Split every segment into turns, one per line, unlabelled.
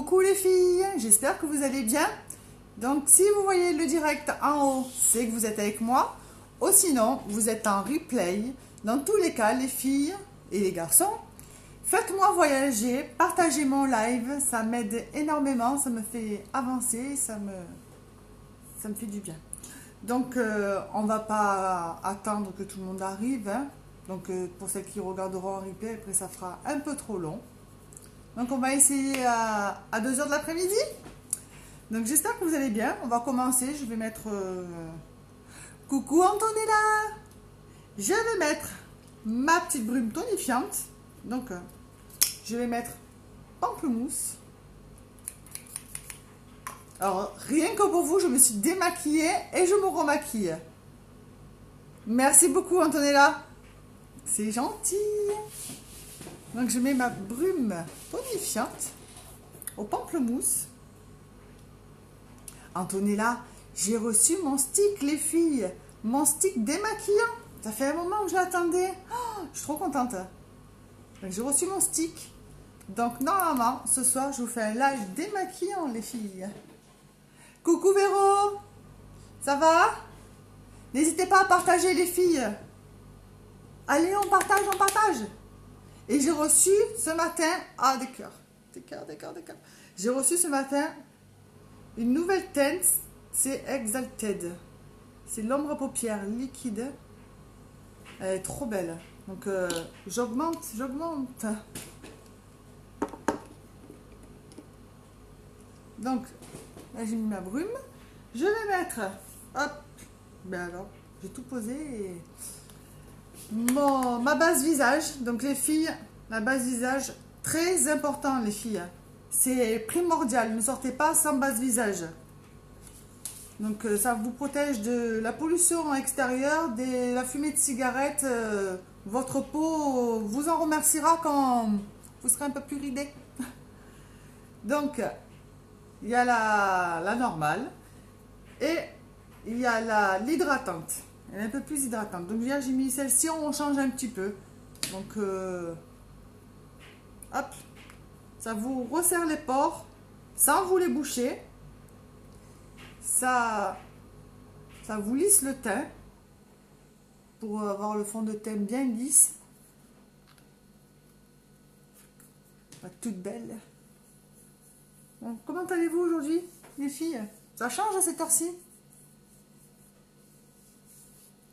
Coucou les filles, j'espère que vous allez bien. Donc si vous voyez le direct en haut, c'est que vous êtes avec moi. Ou sinon, vous êtes en replay. Dans tous les cas, les filles et les garçons, faites-moi voyager, partagez mon live. Ça m'aide énormément, ça me fait avancer, ça me fait du bien. Donc on va pas attendre que tout le monde arrive. Hein. Donc pour celles qui regarderont en replay, après ça fera un peu trop long. Donc on va essayer à 2 heures de l'après-midi. Donc j'espère que vous allez bien. On va commencer. Je vais mettre... Coucou Antonella. Je vais mettre ma petite brume tonifiante. Donc je vais mettre pamplemousse. Alors rien que pour vous, je me suis démaquillée et je me remaquille. Merci beaucoup Antonella. C'est gentil. Donc je mets ma brume tonifiante au pamplemousse. Antonella, j'ai reçu mon stick les filles. Mon stick démaquillant. Ça fait un moment que je l'attendais. Oh, je suis trop contente. Donc j'ai reçu mon stick. Donc normalement, ce soir, je vous fais un live démaquillant les filles. Coucou Véro. Ça va? N'hésitez pas à partager les filles. Allez, on partage, on partage. Et j'ai reçu ce matin... Ah, des cœurs. Des cœurs. J'ai reçu ce matin une nouvelle teinte. C'est Exalted. C'est l'ombre à paupières liquide. Elle est trop belle. Donc, j'augmente. Donc, là, j'ai mis ma brume. Je vais mettre... Hop. Ben alors, j'ai tout posé et... ma base visage, donc les filles, la base visage, très important les filles, c'est primordial, ne sortez pas sans base visage. Donc ça vous protège de la pollution extérieure, de la fumée de cigarette, votre peau vous en remerciera quand vous serez un peu plus ridé. Donc il y a la normale et il y a l'hydratante. Elle est un peu plus hydratante. Donc j'ai mis celle-ci, on change un petit peu. Donc, hop, ça vous resserre les pores sans vous les boucher. Ça vous lisse le teint pour avoir le fond de teint bien lisse. Toute belle. Bon, comment allez-vous aujourd'hui, les filles? Ça change à cette heure-ci?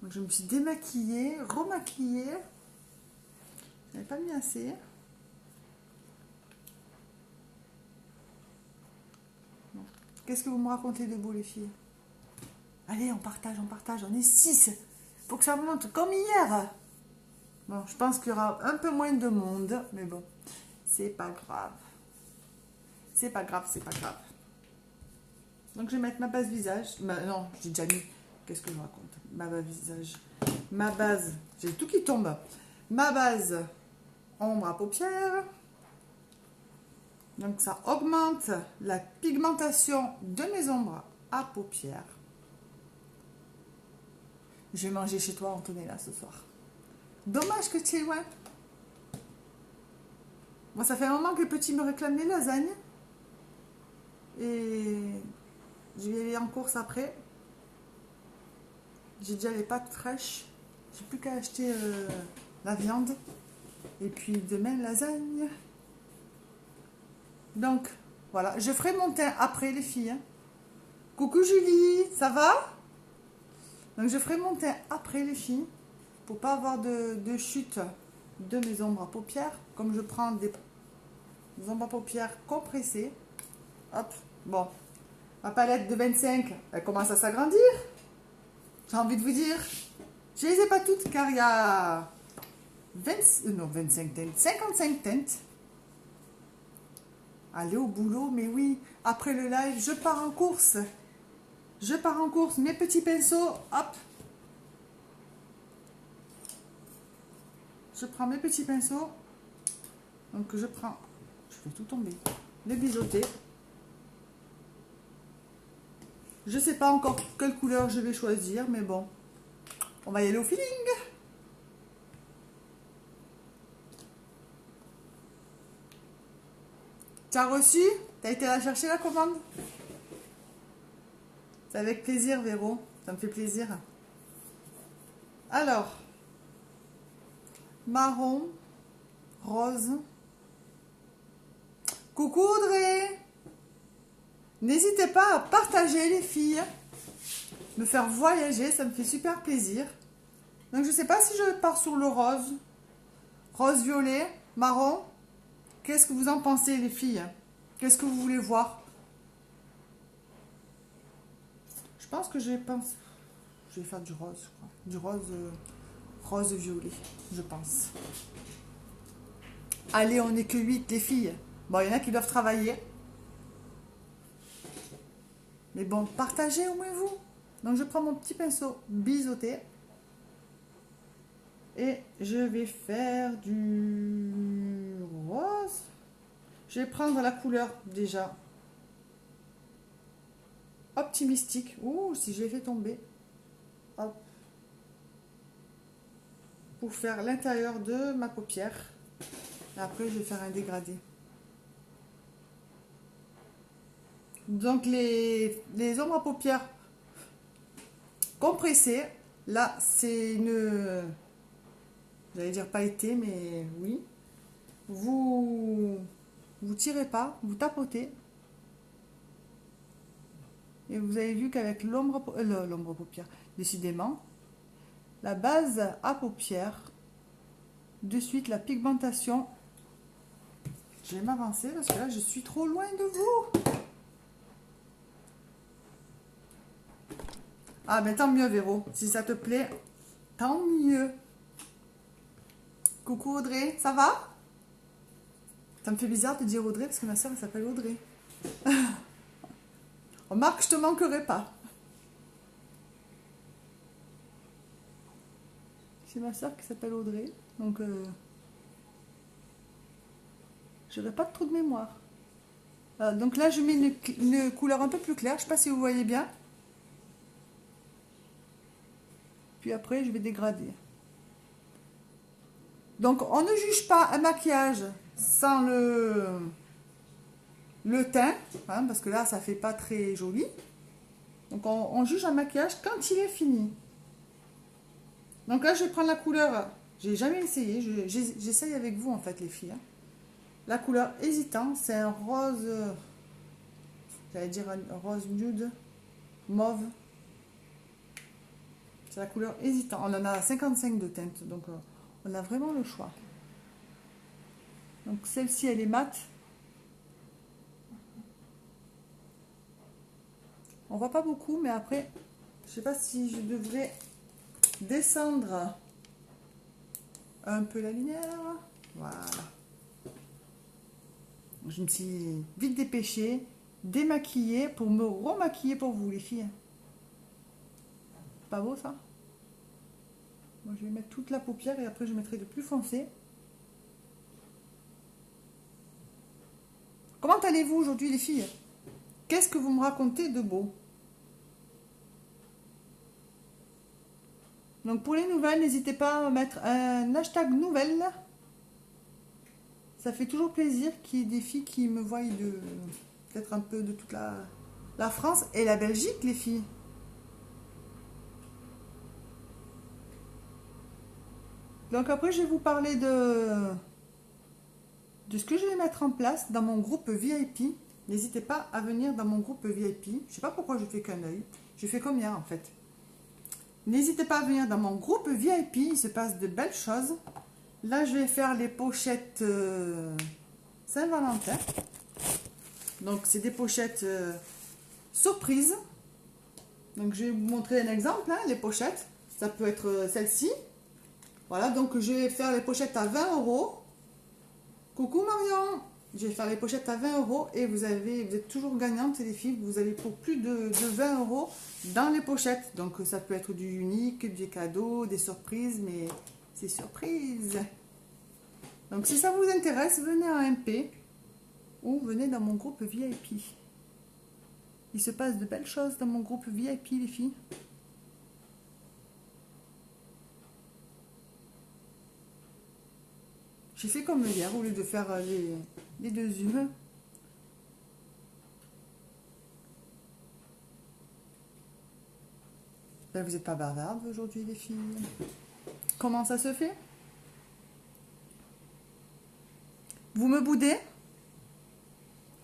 Donc je me suis démaquillée, remaquillée. Je n'avais pas mis assez. Bon. Qu'est-ce que vous me racontez de beau les filles? Allez, on partage, on est 6. Faut que ça monte comme hier. Bon, je pense qu'il y aura un peu moins de monde, mais bon, c'est pas grave. C'est pas grave. Donc je vais mettre ma base visage. Non, j'ai déjà mis. Qu'est-ce que je raconte? Ma base visage. Ma base. J'ai tout qui tombe. Ma base ombre à paupières. Donc ça augmente la pigmentation de mes ombres à paupières. Je vais manger chez toi, Antonella, ce soir. Dommage que tu es loin. Bon, ça fait un moment que les petits me réclament les lasagnes. Et je vais aller en course après. J'ai déjà les pâtes fraîches. J'ai plus qu'à acheter la viande. Et puis demain, lasagne. Donc, voilà. Je ferai mon teint après, les filles. Hein. Coucou Julie, ça va? Donc, je ferai mon teint après, les filles. Pour pas avoir de chute de mes ombres à paupières. Comme je prends des ombres à paupières compressées. Hop. Bon. Ma palette de 25, elle commence à s'agrandir. J'ai envie de vous dire, je les ai pas toutes car il y a 25 teintes, 55 teintes. Allez au boulot, mais oui, après le live, je pars en course. Mes petits pinceaux, hop. Je prends mes petits pinceaux. Donc je fais tout tomber. Les biseautés. Je sais pas encore quelle couleur je vais choisir, mais bon, on va y aller au feeling. Tu as reçu? T'as été la chercher la commande? C'est avec plaisir, Véro. Ça me fait plaisir. Alors, marron, rose. Coucou Audrey! N'hésitez pas à partager les filles, me faire voyager, ça me fait super plaisir. Donc je ne sais pas si je pars sur le rose, rose violet, marron. Qu'est-ce que vous en pensez les filles? Qu'est-ce que vous voulez voir? Je pense que je vais faire du rose, je crois. Du rose, rose violet, je pense. Allez, on n'est que 8 les filles. Bon, il y en a qui doivent travailler. Mais bon, partagez au moins vous. Donc je prends mon petit pinceau biseauté. Et je vais faire du rose. Je vais prendre la couleur déjà. Optimistique. Ouh, si je l'ai fait tomber. Hop. Pour faire l'intérieur de ma paupière. Et après, je vais faire un dégradé. Donc les ombres à paupières compressées, là c'est une, j'allais dire pailletée, mais oui. Vous tirez pas, vous tapotez. Et vous avez vu qu'avec l'ombre à paupières, décidément, la base à paupières, de suite la pigmentation. Je vais m'avancer parce que là je suis trop loin de vous. Ah, mais tant mieux, Véro. Si ça te plaît, tant mieux. Coucou Audrey, ça va? Ça me fait bizarre de dire Audrey parce que ma soeur elle s'appelle Audrey. Remarque, je te manquerai pas. C'est ma soeur qui s'appelle Audrey, donc j'aurai pas trop de mémoire. Donc là, je mets une couleur un peu plus claire. Je sais pas si vous voyez bien. Puis après, je vais dégrader. Donc, on ne juge pas un maquillage sans le teint, hein, parce que là, ça fait pas très joli. Donc, on juge un maquillage quand il est fini. Donc là, je vais prendre la couleur. J'ai jamais essayé. J'essaye avec vous, en fait, les filles. Hein. La couleur hésitant, c'est un rose. J'allais dire un rose nude, mauve. C'est la couleur hésitant. On en a 55 de teintes, donc on a vraiment le choix. Donc celle-ci, elle est mate. On voit pas beaucoup, mais après, je sais pas si je devrais descendre un peu la lumière. Voilà. Je me suis vite dépêchée, démaquillée pour me remaquiller pour vous, les filles. Pas beau ça? Moi, je vais mettre toute la paupière et après je mettrai de plus foncé. Comment allez-vous aujourd'hui les filles? Qu'est-ce que vous me racontez de beau? Donc pour les nouvelles, n'hésitez pas à mettre un hashtag nouvelle. Ça fait toujours plaisir qu'il y ait des filles qui me voient peut-être un peu de toute la France et la Belgique, les filles. Donc après, je vais vous parler de ce que je vais mettre en place dans mon groupe VIP. N'hésitez pas à venir dans mon groupe VIP. Je ne sais pas pourquoi je fais qu'un œil. Je fais combien en fait? N'hésitez pas à venir dans mon groupe VIP. Il se passe de belles choses. Là, je vais faire les pochettes Saint-Valentin. Donc, c'est des pochettes surprises. Donc, je vais vous montrer un exemple. Hein, les pochettes. Ça peut être celle-ci. Voilà, donc je vais faire les pochettes à 20 €. Coucou Marion! Je vais faire les pochettes à 20 € et vous êtes toujours gagnante les filles. Vous avez pour plus de 20 € dans les pochettes. Donc ça peut être du unique, des cadeaux, des surprises, mais c'est surprise. Donc si ça vous intéresse, venez en MP ou venez dans mon groupe VIP. Il se passe de belles choses dans mon groupe VIP les filles. J'ai fait comme hier, au lieu de faire les deux yeux. Ben, vous n'êtes pas bavardes aujourd'hui, les filles. Comment ça se fait? Vous me boudez?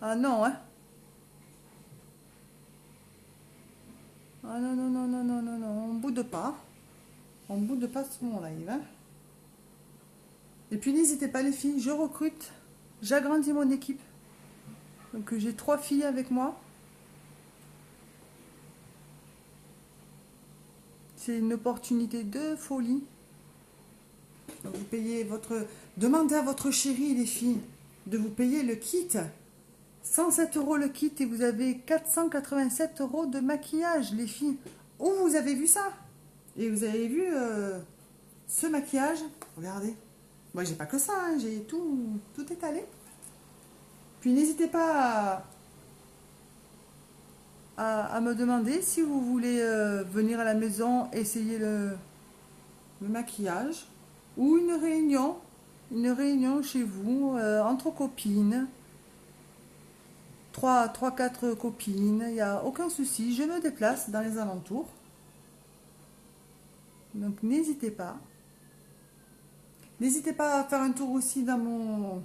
Ah non, hein? Ah non, non, non, non, non, non, non, on boude pas. On boude pas sur mon live, hein? Et puis n'hésitez pas, les filles, je recrute, j'agrandis mon équipe. Donc j'ai 3 filles avec moi. C'est une opportunité de folie. Donc vous payez votre... Demandez à votre chérie, les filles, de vous payer le kit. 107 € le kit et vous avez 487 € de maquillage, les filles. Où vous avez vu ça? Et vous avez vu ce maquillage? Regardez. Moi, j'ai pas que ça, hein, j'ai tout étalé. Puis n'hésitez pas à me demander si vous voulez venir à la maison essayer le maquillage ou une réunion chez vous entre copines, 3-4 copines, il n'y a aucun souci, je me déplace dans les alentours. Donc n'hésitez pas. N'hésitez pas à faire un tour aussi dans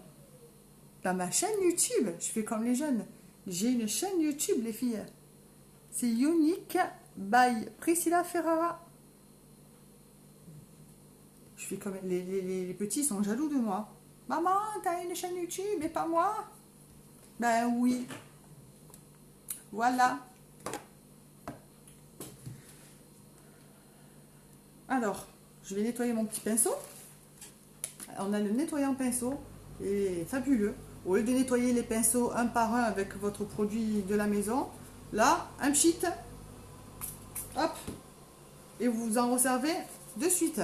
ma chaîne YouTube. Je fais comme les jeunes. J'ai une chaîne YouTube, les filles. C'est Unique by Priscilla Ferrara. Je fais comme les petits sont jaloux de moi. Maman, t'as une chaîne YouTube et pas moi? Ben oui. Voilà. Alors, je vais nettoyer mon petit pinceau. On a le nettoyant pinceau, et fabuleux. Au lieu de nettoyer les pinceaux un par un avec votre produit de la maison, là, un pchit, hop, et vous en resservez de suite.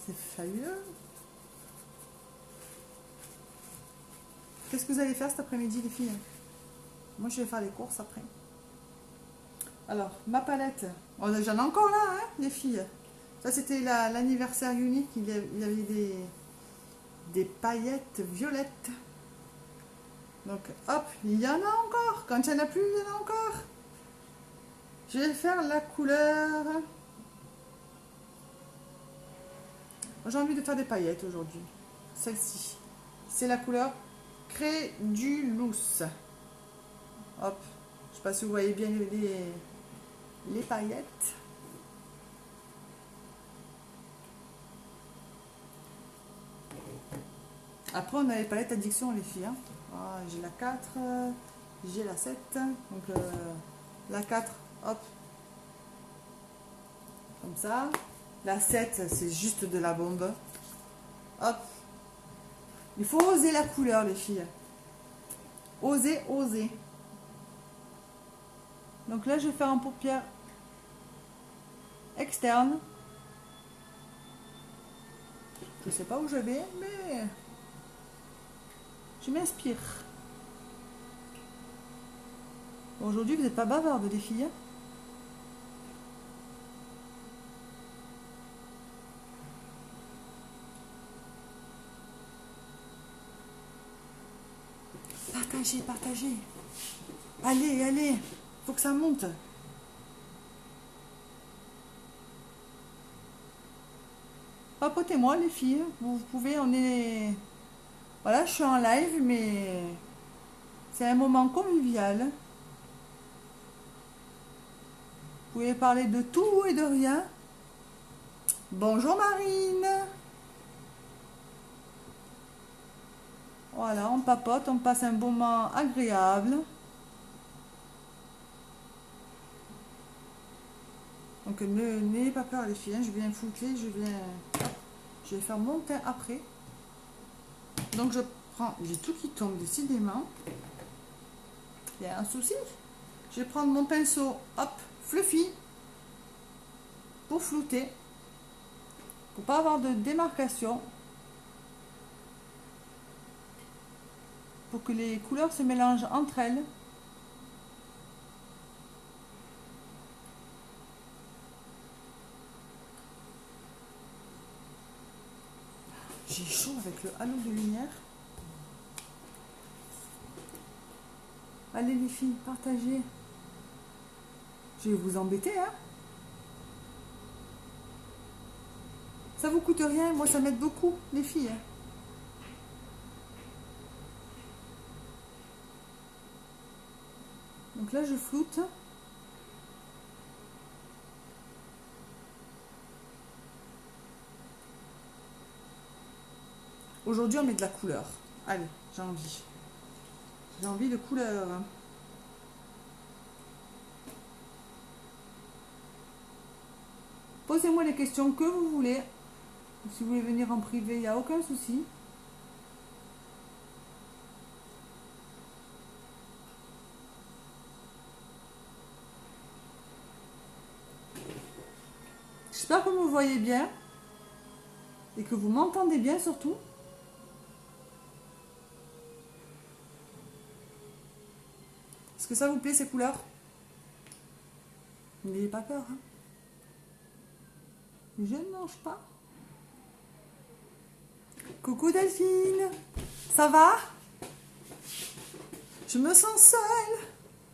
C'est fabuleux. Qu'est-ce que vous allez faire cet après-midi, les filles? Moi, je vais faire les courses après. Alors, ma palette. Oh, j'en ai encore là, hein, les filles. Ça, c'était l'anniversaire unique. Il y avait des paillettes violettes. Donc, hop, il y en a encore. Quand il n'y en a plus, il y en a encore. Je vais faire la couleur. J'ai envie de faire des paillettes aujourd'hui. Celle-ci. C'est la couleur Crédulous. Hop. Je ne sais pas si vous voyez bien les paillettes. Après, on a les palettes addiction, les filles. Hein. Ah, j'ai la 4, j'ai la 7. Donc, la 4, hop. Comme ça. La 7, c'est juste de la bombe. Hop. Il faut oser la couleur, les filles. Oser, oser. Donc là, je vais faire un paupière externe. Je ne sais pas où je vais, mais je m'inspire. Aujourd'hui, vous n'êtes pas bavardes, les filles. Partagez, partagez. Allez, allez. Faut que ça monte. Papotez-moi, les filles. Vous pouvez, on est... Voilà, je suis en live, mais c'est un moment convivial. Vous pouvez parler de tout et de rien. Bonjour Marine. Voilà, on papote, on passe un bon moment agréable. Donc n'ayez pas peur, les filles, hein, je viens fouter, je vais faire mon teint après. Donc je prends, j'ai tout qui tombe décidément. Il y a un souci. Je vais prendre mon pinceau, hop, fluffy, pour flouter, pour pas avoir de démarcation, pour que les couleurs se mélangent entre elles. J'ai chaud avec le halo de lumière. Allez les filles, partagez. Je vais vous embêter, hein. Ça vous coûte rien, moi ça m'aide beaucoup, les filles. Donc là je floute. Aujourd'hui on met de la couleur. Allez, j'ai envie. J'ai envie de couleur. Posez-moi les questions que vous voulez. Si vous voulez venir en privé, il n'y a aucun souci. J'espère que vous me voyez bien. Et que vous m'entendez bien surtout. Est-ce que ça vous plaît ces couleurs? N'ayez pas peur. Hein. Je ne mange pas. Coucou Delphine. Ça va? Je me sens seule.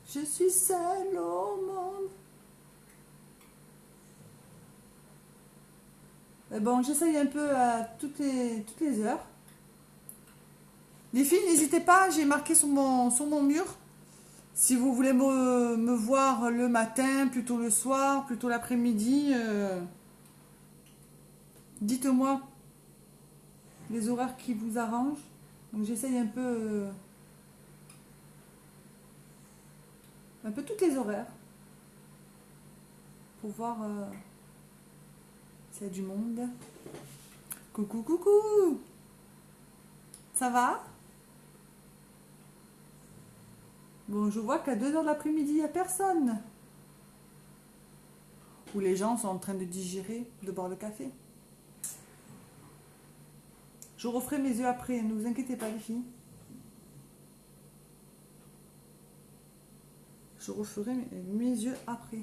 Je suis seule au monde. Bon, j'essaye un peu à toutes les heures. Les filles, n'hésitez pas, j'ai marqué sur mon mur. Si vous voulez me voir le matin, plutôt le soir, plutôt l'après-midi, dites-moi les horaires qui vous arrangent. Donc j'essaye un peu toutes les horaires pour voir s'il y a du monde. Coucou, coucou. Ça va? Bon, je vois qu'à 2 h de l'après-midi, il n'y a personne. Ou les gens sont en train de digérer, de boire le café. Je referai mes yeux après, ne vous inquiétez pas les filles. Je referai mes yeux après.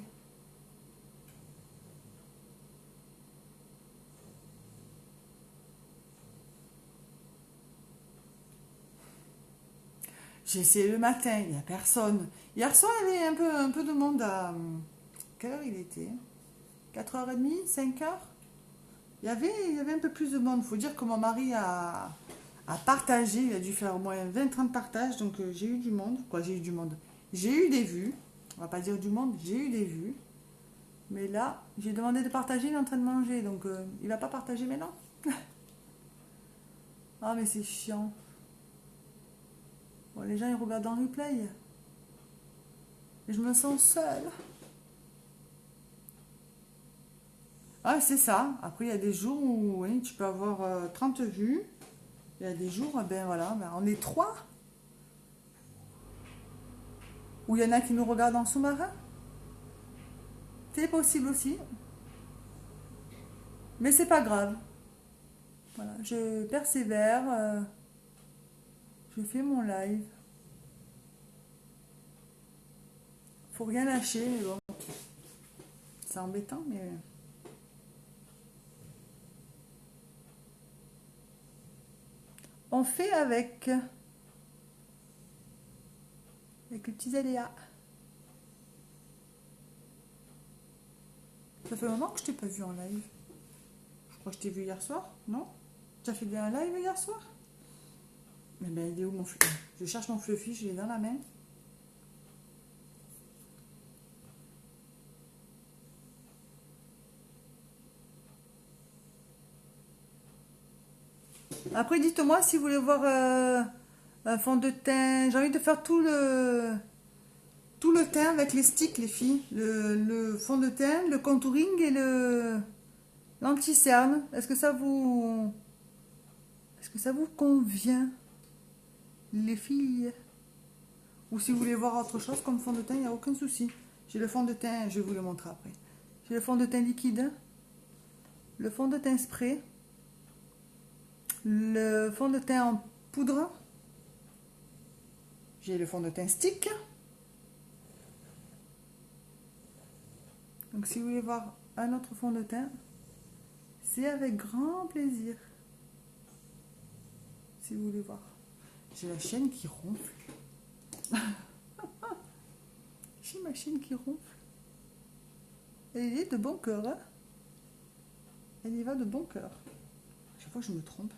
J'ai essayé le matin, il n'y a personne. Hier soir, il y avait un peu de monde à... Quelle heure il était? 4h30, 5h? Il y avait un peu plus de monde. Il faut dire que mon mari a partagé. Il a dû faire au moins 20-30 partages. Donc j'ai eu du monde. Quoi, j'ai eu du monde? J'ai eu des vues. On va pas dire du monde. J'ai eu des vues. Mais là, j'ai demandé de partager. Il est en train de manger. Donc il va pas partager maintenant. Ah, mais c'est chiant. Bon, les gens, ils regardent en replay. Et je me sens seule. Ah, c'est ça. Après, il y a des jours où oui, tu peux avoir 30 vues. Il y a des jours, ben voilà, ben on est 3. Ou il y en a qui nous regardent en sous-marin. C'est possible aussi. Mais c'est pas grave. Voilà, je persévère. Je fais mon live. Faut rien lâcher, mais bon. C'est embêtant, mais... On fait avec les petits aléas. Ça fait un moment que je t'ai pas vu en live. Je crois que je t'ai vu hier soir, non? Tu as fait un live hier soir? Mais ben il est où mon fluffy? Je cherche mon fluffy, je l'ai dans la main. Après dites-moi si vous voulez voir un fond de teint. J'ai envie de faire tout le teint avec les sticks les filles. Le fond de teint, le contouring et l'anti-cerne. Est-ce que ça vous convient les filles? Ou si vous voulez voir autre chose comme fond de teint, il n'y a aucun souci. J'ai le fond de teint, je vais vous le montrer après. J'ai le fond de teint liquide, le fond de teint spray, le fond de teint en poudre, j'ai le fond de teint stick. Donc si vous voulez voir un autre fond de teint, c'est avec grand plaisir. Si vous voulez voir. J'ai la chaîne qui ronfle. J'ai ma chaîne qui ronfle. Elle est de bon cœur. Hein, Elle y va de bon cœur. Chaque fois, je me trompe.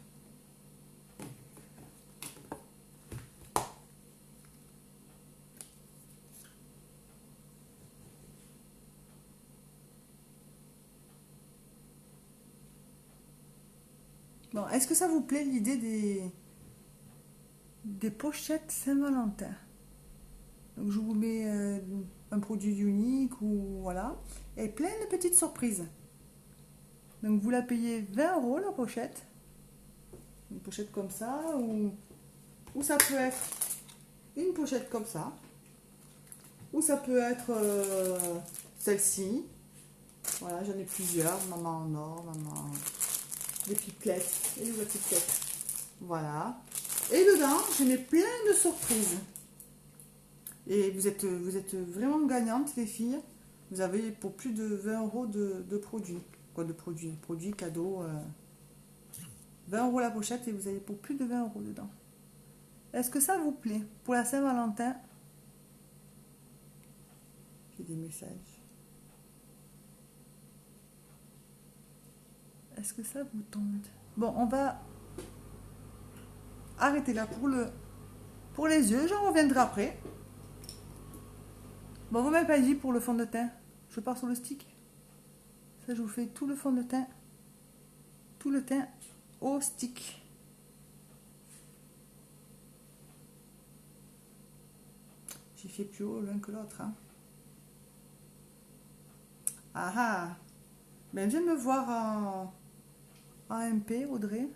Bon, est-ce que ça vous plaît l'idée des pochettes Saint-Valentin? Donc, je vous mets un produit unique ou voilà. Et plein de petites surprises. Donc, vous la payez 20 € la pochette. Une pochette comme ça ou ça peut être une pochette comme ça. Ou ça peut être celle-ci. Voilà, j'en ai plusieurs. Maman en or, maman... Des pipelettes. Et les pipelettes. Voilà. Et dedans, je mets plein de surprises. Et vous êtes vraiment gagnantes, les filles. Vous avez pour plus de 20 € de produits. Quoi de produits? Produits, cadeaux. 20 € la pochette et vous avez pour plus de 20 € dedans. Est-ce que ça vous plaît? Pour la Saint-Valentin, j'ai des messages. Est-ce que ça vous tente? Bon, on va arrêter là pour les yeux. J'en reviendrai après. Bon, vous m'avez pas dit pour le fond de teint. Je pars sur le stick. Ça, je vous fais tout le fond de teint. Tout le teint au stick. J'ai fait plus haut l'un que l'autre. Hein. Ah ah. Ben, viens me voir en MP, Audrey.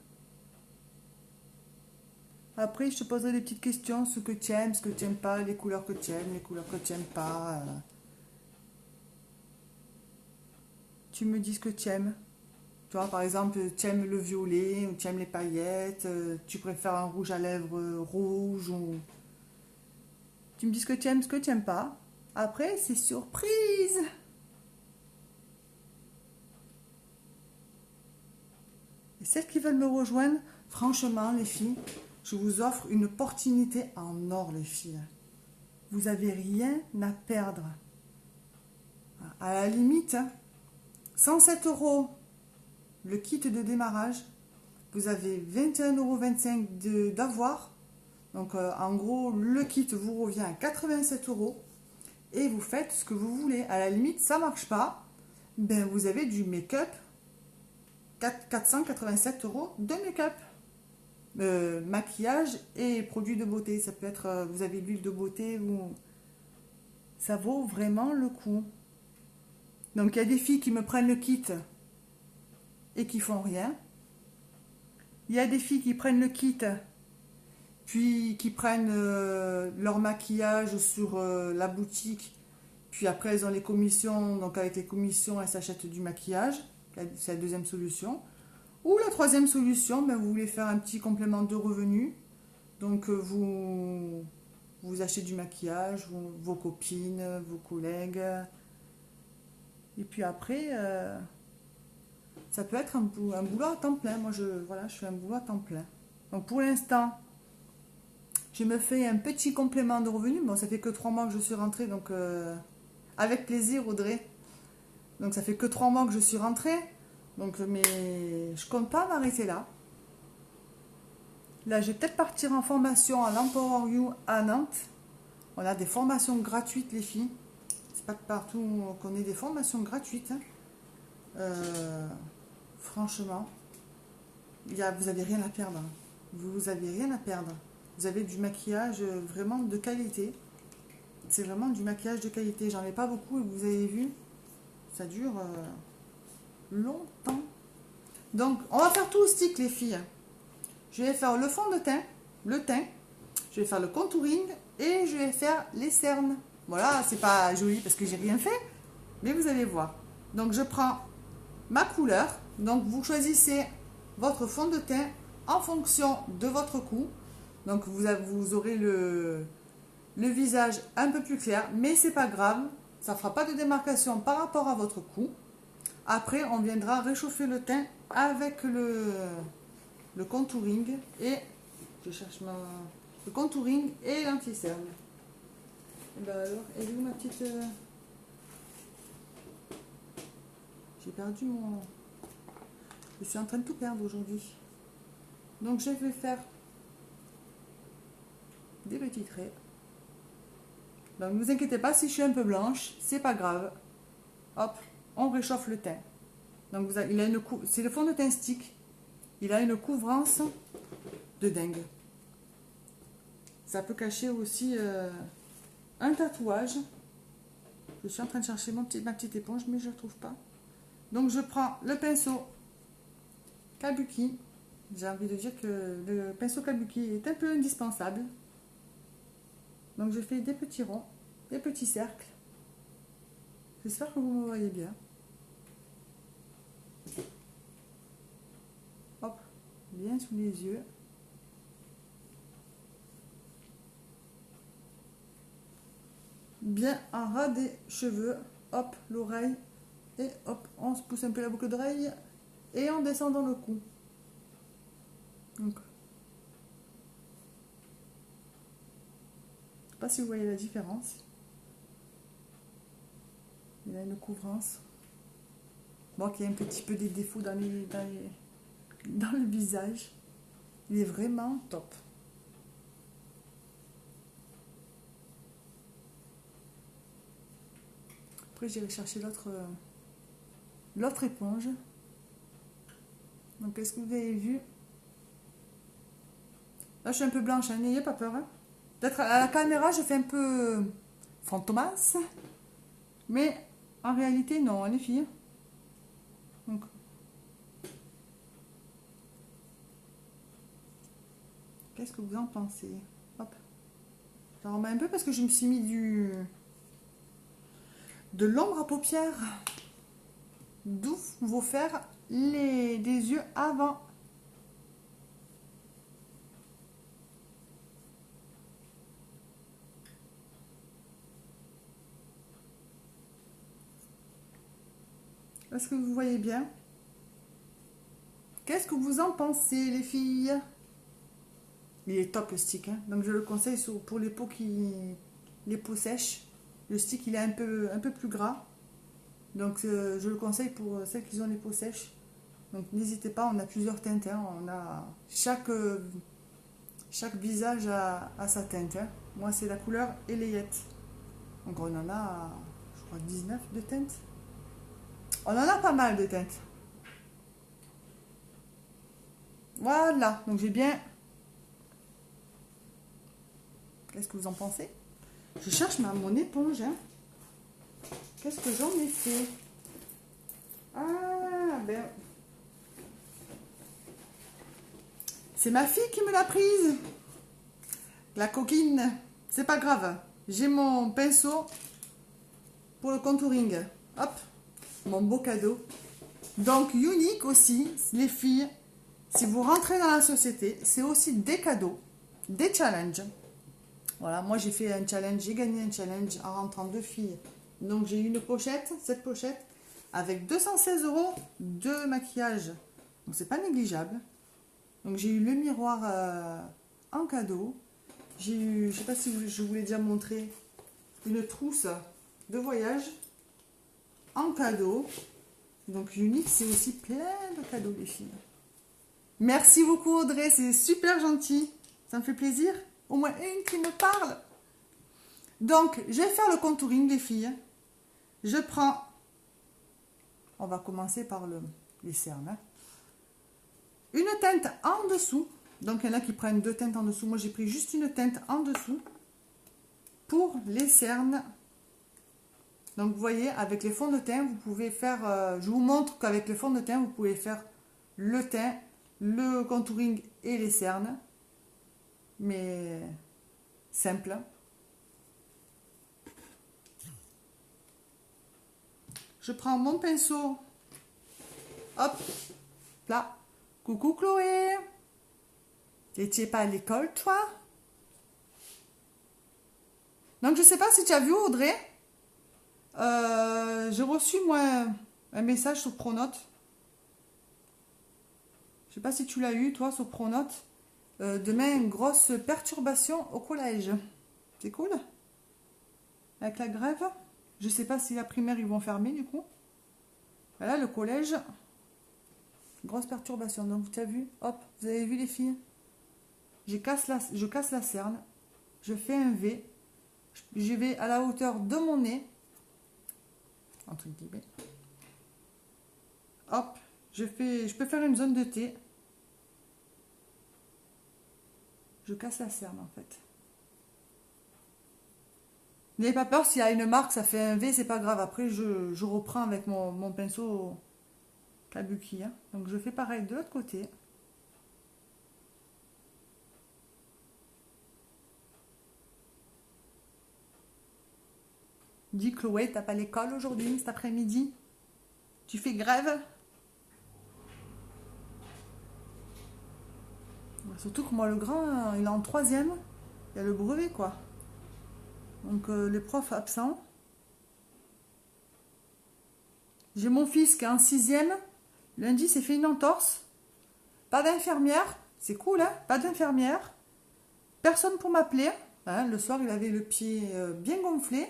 Après, je te poserai des petites questions, ce que tu aimes, ce que tu n'aimes pas, les couleurs que tu aimes, les couleurs que tu n'aimes pas. Tu me dis ce que tu aimes. Tu vois, par exemple, tu aimes le violet, ou tu aimes les paillettes, tu préfères un rouge à lèvres rouge, ou... Tu me dis ce que tu aimes, ce que tu n'aimes pas. Après, c'est surprise. Et celles qui veulent me rejoindre, franchement, les filles, je vous offre une opportunité en or, les filles. Vous n'avez rien à perdre. À la limite, 107 € le kit de démarrage. Vous avez 21,25 € d'avoir. Donc, en gros, le kit vous revient à 87 €. Et vous faites ce que vous voulez. À la limite, ça ne marche pas. Ben, vous avez du make-up. 487 € de make-up. Maquillage et produits de beauté. Ça peut être, vous avez l'huile de beauté ou... Ça vaut vraiment le coup. Donc, il y a des filles qui me prennent le kit et qui font rien. Il y a des filles qui prennent le kit puis qui prennent leur maquillage sur la boutique. Puis après, elles ont les commissions. Donc, avec les commissions, elles s'achètent du maquillage. C'est la deuxième solution. Ou la troisième solution, ben, vous voulez faire un petit complément de revenus. Donc, vous achetez du maquillage, vos copines, vos collègues. Et puis après, ça peut être un boulot à temps plein. Moi, je fais un boulot à temps plein. Donc, pour l'instant, je me fais un petit complément de revenus. Bon, ça fait que 3 mois que je suis rentrée. Donc, avec plaisir, Audrey. Donc, ça fait que 3 mois que je suis rentrée. Donc, mais je compte pas m'arrêter là. Là, je vais peut-être partir en formation à l'Empower You à Nantes. On a des formations gratuites, les filles. C'est pas partout qu'on ait des formations gratuites. Franchement, vous n'avez rien à perdre. Vous avez rien à perdre. Vous avez du maquillage vraiment de qualité. C'est vraiment du maquillage de qualité. J'en ai pas beaucoup et vous avez vu, ça dure longtemps. Donc, on va faire tout au stick, les filles. Je vais faire le fond de teint, le teint. Je vais faire le contouring et je vais faire les cernes. Voilà, c'est pas joli parce que j'ai rien fait, mais vous allez voir. Donc, je prends ma couleur. Donc, vous choisissez votre fond de teint en fonction de votre cou. Donc, vous aurez le visage un peu plus clair, mais c'est pas grave. Ça ne fera pas de démarcation par rapport à votre cou. Après, on viendra réchauffer le teint avec le contouring et je cherche le contouring et l'anti-cerne. Et ben alors, elle est où ma petite j'ai perdu mon... Je suis en train de tout perdre aujourd'hui. Donc je vais faire des petits traits. Donc ne vous inquiétez pas si je suis un peu blanche, c'est pas grave. Hop, on réchauffe le teint. Donc il a c'est le fond de teint stick. Il a une couvrance de dingue. Ça peut cacher aussi un tatouage. Je suis en train de chercher ma petite éponge, mais je ne la trouve pas. Donc je prends le pinceau Kabuki. J'ai envie de dire que le pinceau Kabuki est un peu indispensable. Donc je fais des petits ronds, des petits cercles. J'espère que vous me voyez bien. Hop, bien sous les yeux. Bien en ras des cheveux. Hop, l'oreille. Et hop, on se pousse un peu la boucle d'oreille. Et on descend dans le cou. Donc, je ne sais pas si vous voyez la différence. Il a une couvrance. Bon, qui a un petit peu des défauts dans le visage. Il est vraiment top. Après, j'irai chercher l'autre éponge. Donc, est-ce que vous avez vu? Là, je suis un peu blanche, hein, n'ayez pas peur. Hein. Peut-être à la caméra, je fais un peu fantomas. Mais en réalité, non, les filles. Donc, qu'est-ce que vous en pensez? Hop. J'en remets un peu parce que je me suis mis de l'ombre à paupières. D'où vous faire les yeux avant. Est-ce que vous voyez bien? Qu'est-ce que vous en pensez, les filles? Il est top le stick, hein. Donc je le conseille pour les peaux sèches. Le stick il est un peu plus gras. Donc je le conseille pour celles qui ont les peaux sèches. Donc n'hésitez pas, on a plusieurs teintes. Hein. On a chaque visage a sa teinte. Hein. Moi c'est la couleur Elayette. Donc on en a, je crois, 19 de teintes. On en a pas mal de teintes. Voilà, donc j'ai bien... Qu'est-ce que vous en pensez? Je cherche mon éponge. Hein. Qu'est-ce que j'en ai fait? Ah, ben... C'est ma fille qui me l'a prise. La coquine. C'est pas grave. J'ai mon pinceau pour le contouring. Hop, mon beau cadeau. Donc, unique aussi, les filles. Si vous rentrez dans la société, c'est aussi des cadeaux, des challenges. Voilà, moi j'ai fait un challenge, j'ai gagné un challenge en rentrant 2 filles. Donc j'ai eu une pochette, cette pochette, avec 216 € de maquillage. Donc c'est pas négligeable. Donc j'ai eu le miroir en cadeau. J'ai eu, je sais pas si je vous l'ai déjà montré, une trousse de voyage en cadeau. Donc unique, c'est aussi plein de cadeaux les filles. Merci beaucoup Audrey, c'est super gentil. Ça me fait plaisir. Au moins une qui me parle. Donc, je vais faire le contouring les filles. Je prends... On va commencer par les cernes. Hein. Une teinte en dessous. Donc, il y en a qui prennent 2 teintes en dessous. Moi, j'ai pris juste une teinte en dessous. Pour les cernes. Donc, vous voyez, avec les fonds de teint, vous pouvez faire... je vous montre qu'avec les fonds de teint, vous pouvez faire le teint, le contouring et les cernes. Mais simple. Je prends mon pinceau. Hop, là. Coucou Chloé. T'étais pas à l'école, toi? Donc, je sais pas si tu as vu Audrey. J'ai reçu, moi, un message sur Pronote. Je sais pas si tu l'as eu, toi, sur Pronote. Demain, une grosse perturbation au collège. C'est cool. Avec la grève. Je sais pas si la primaire, ils vont fermer, du coup. Voilà, le collège. Grosse perturbation. Donc, tu as vu, hop, vous avez vu les filles? Je casse la cerne. Je fais un V. Je vais à la hauteur de mon nez. Entre guillemets. Hop, je peux faire une zone de T. Je casse la cerne en fait. N'ayez pas peur, s'il y a une marque, ça fait un V, c'est pas grave. Après, je reprends avec mon pinceau kabuki. Hein. Donc je fais pareil de l'autre côté. Dis Chloé, t'as pas l'école aujourd'hui, cet après-midi? Tu fais grève? Surtout que moi, le grand, il est en troisième. Il y a le brevet, quoi. Donc, les profs absents. J'ai mon fils qui est en sixième. Lundi, s'est fait une entorse. Pas d'infirmière. C'est cool, hein? Pas d'infirmière. Personne pour m'appeler. Hein, le soir, il avait le pied bien gonflé.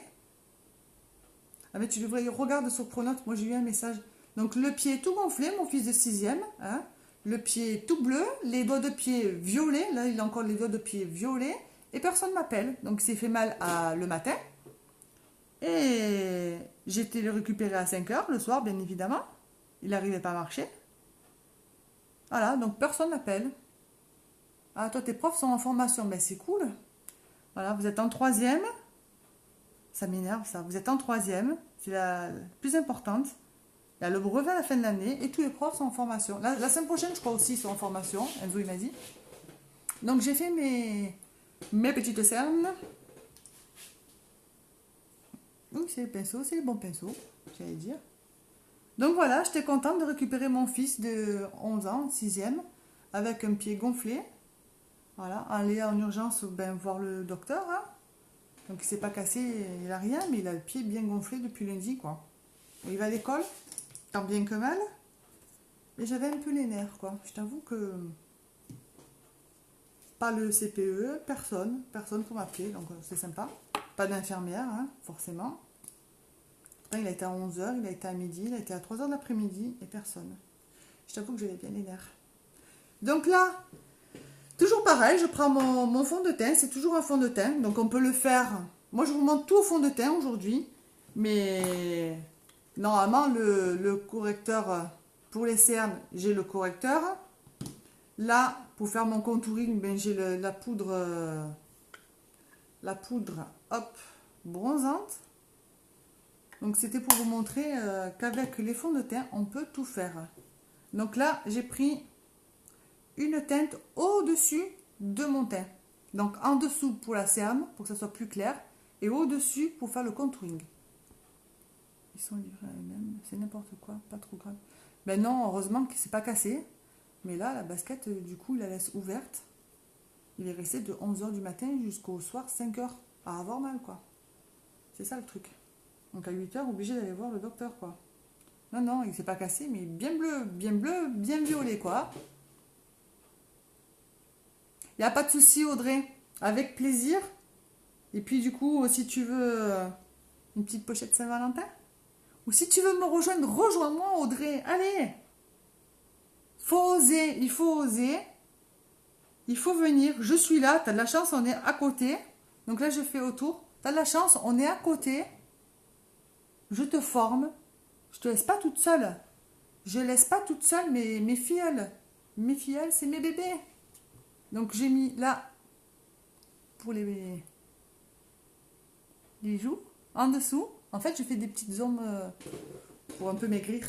Ah, mais tu devrais regarder sur Pronote. Moi, j'ai eu un message. Donc, le pied tout gonflé, mon fils de sixième. Hein? Le pied tout bleu, les doigts de pied violets. Là, il a encore les doigts de pied violets. Et personne ne m'appelle. Donc, il s'est fait mal le matin. Et j'ai été le récupérer à 5 heures le soir, bien évidemment. Il n'arrivait pas à marcher. Voilà, donc personne n'appelle. Ah, toi, tes profs sont en formation. Ben, c'est cool. Voilà, vous êtes en troisième. Ça m'énerve, ça. Vous êtes en troisième. C'est la plus importante. Il y a le brevet à la fin de l'année et tous les profs sont en formation. La semaine prochaine, je crois aussi, ils sont en formation. Enzo, il m'a dit. Donc, j'ai fait mes petites cernes. Donc, c'est les pinceaux, c'est les bons pinceaux, j'allais dire. Donc, voilà, j'étais contente de récupérer mon fils de 11 ans, 6e, avec un pied gonflé. Voilà, aller en urgence voir le docteur. Hein. Donc, il ne s'est pas cassé, il n'a rien, mais il a le pied bien gonflé depuis lundi, quoi. Il va à l'école, tant bien que mal. Et j'avais un peu les nerfs, quoi. Je t'avoue que... Pas le CPE, personne pour m'appeler, donc c'est sympa. Pas d'infirmière, hein, forcément. Il a été à 11 h, il a été à midi, il a été à 3 h de l'après-midi, et personne. Je t'avoue que j'avais bien les nerfs. Donc là, toujours pareil, je prends mon fond de teint, c'est toujours un fond de teint, donc on peut le faire. Moi, je vous montre tout au fond de teint aujourd'hui, mais normalement, le correcteur pour les cernes, j'ai le correcteur. Là, pour faire mon contouring, ben, j'ai la poudre, hop, bronzante. Donc, c'était pour vous montrer qu'avec les fonds de teint, on peut tout faire. Donc là, j'ai pris une teinte au-dessus de mon teint. Donc, en dessous pour la cerne, pour que ça soit plus clair, et au-dessus pour faire le contouring. Ils sont livrés à eux-mêmes, c'est n'importe quoi, pas trop grave. Ben non, heureusement qu'il ne s'est pas cassé. Mais là, la basket, du coup, il la laisse ouverte. Il est resté de 11 h du matin jusqu'au soir 5 h à avoir mal, quoi. C'est ça le truc. Donc à 8 h, obligé d'aller voir le docteur, quoi. Non, non, il ne s'est pas cassé, mais bien bleu, bien violet, quoi. Il n'y a pas de souci, Audrey. Avec plaisir. Et puis, du coup, si tu veux une petite pochette Saint-Valentin, ou si tu veux me rejoindre, rejoins-moi, Audrey. Allez! Faut oser, il faut oser. Il faut venir. Je suis là, tu as de la chance, on est à côté. Donc là, je fais autour. Tu as de la chance, on est à côté. Je te forme. Je te laisse pas toute seule. Je laisse pas toute seule mes filleules. Mes filleules, c'est mes bébés. Donc j'ai mis là pour les joues. En dessous, en fait, je fais des petites ombres pour un peu maigrir.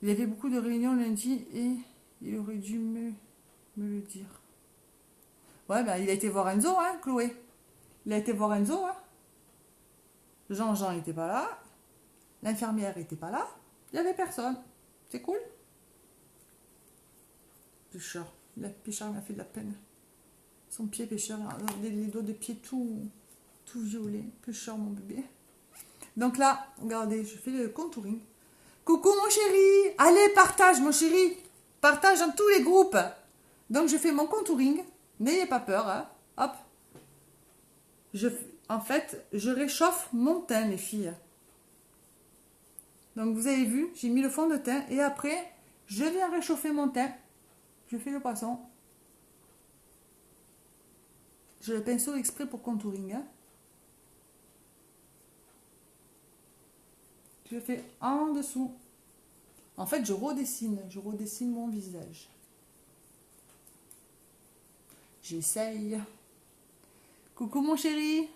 Il y avait beaucoup de réunions lundi et il aurait dû me le dire. Ouais, ben il a été voir Enzo, hein, Chloé. Il a été voir Enzo, hein. Jean n'était pas là. L'infirmière n'était pas là. Il n'y avait personne. C'est cool. Pêcheur. Le pêcheur m'a fait de la peine. Son pied pêcheur, les doigts de pied tout violet. Pêcheur, mon bébé. Donc là, regardez, je fais le contouring. Coucou mon chéri, allez partage mon chéri, partage dans tous les groupes. Donc je fais mon contouring, n'ayez pas peur, hein. Hop. En fait, je réchauffe mon teint les filles. Donc vous avez vu, j'ai mis le fond de teint et après Je viens réchauffer mon teint. Je fais le poisson. J'ai le pinceau exprès pour contouring. Hein. Je fais en dessous. En fait, je redessine mon visage. J'essaye. Coucou mon chéri.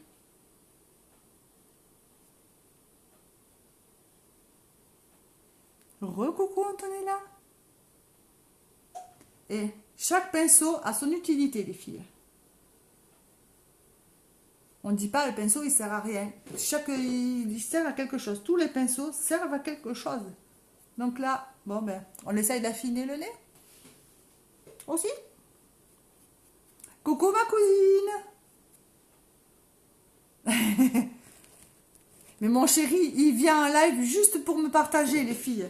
Re-coucou Antonella. Et chaque pinceau a son utilité, les filles. On ne dit pas le pinceau il sert à rien. Il sert à quelque chose. Tous les pinceaux servent à quelque chose. Donc là, bon ben, on essaye d'affiner le nez. Aussi. Coucou ma cousine. Mais mon chéri, il vient en live juste pour me partager, les filles.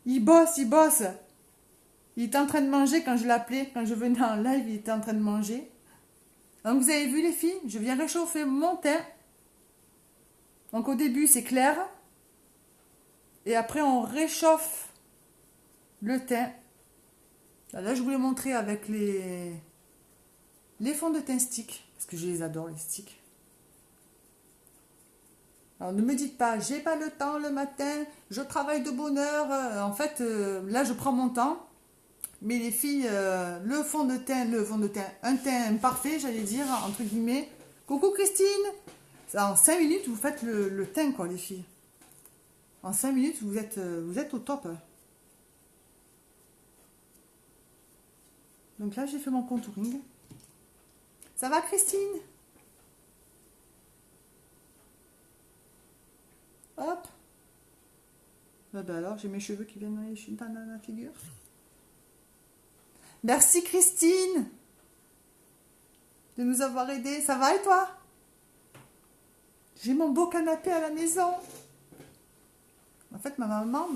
Il bosse, il bosse. Il est en train de manger quand je l'appelais. Quand je venais en live, il était en train de manger. Donc vous avez vu les filles, je viens réchauffer mon teint. Donc au début c'est clair. Et après on réchauffe le teint. Là je voulais montrer avec les fonds de teint stick. Parce que je les adore les sticks. Alors ne me dites pas, j'ai pas le temps le matin, je travaille de bonne heure. En fait là je prends mon temps. Mais les filles, le fond de teint, un teint parfait, j'allais dire, entre guillemets. Coucou Christine. En 5 minutes, vous faites le teint, quoi, les filles. En 5 minutes, vous êtes au top. Donc là, j'ai fait mon contouring. Ça va, Christine? Hop. Ben alors, j'ai mes cheveux qui viennent dans la figure. Merci Christine de nous avoir aidés. Ça va et toi? J'ai mon beau canapé à la maison. En fait, ma maman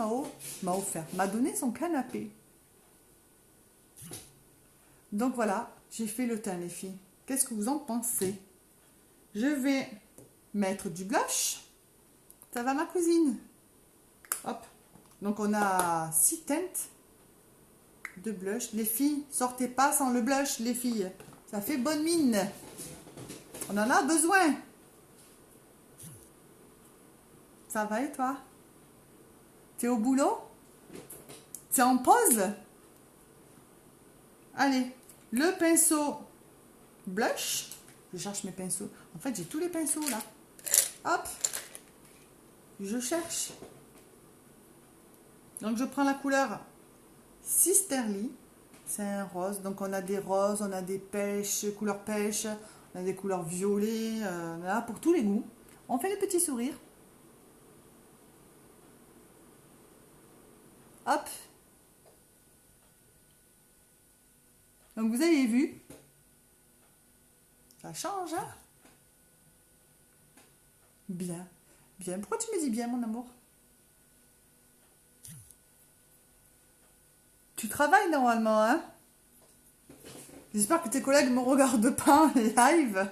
m'a donné son canapé. Donc voilà, j'ai fait le teint les filles. Qu'est-ce que vous en pensez? Je vais mettre du blush. Ça va ma cousine? Hop. Donc on a 6 teintes de blush. Les filles, sortez pas sans le blush, les filles. Ça fait bonne mine. On en a besoin. Ça va et toi? T'es au boulot? T'es en pause? Allez, le pinceau blush. Je cherche mes pinceaux. En fait, j'ai tous les pinceaux là. Hop. Je cherche. Donc, je prends la couleur Sisterly, c'est un rose, donc on a des roses, on a des pêches, couleur pêche, on a des couleurs violet, là pour tous les goûts. On fait des petits sourires. Hop. Donc vous avez vu, ça change, hein? Bien, bien. Pourquoi tu me dis bien, mon amour? Tu travailles normalement, hein? J'espère que tes collègues ne me regardent pas en live.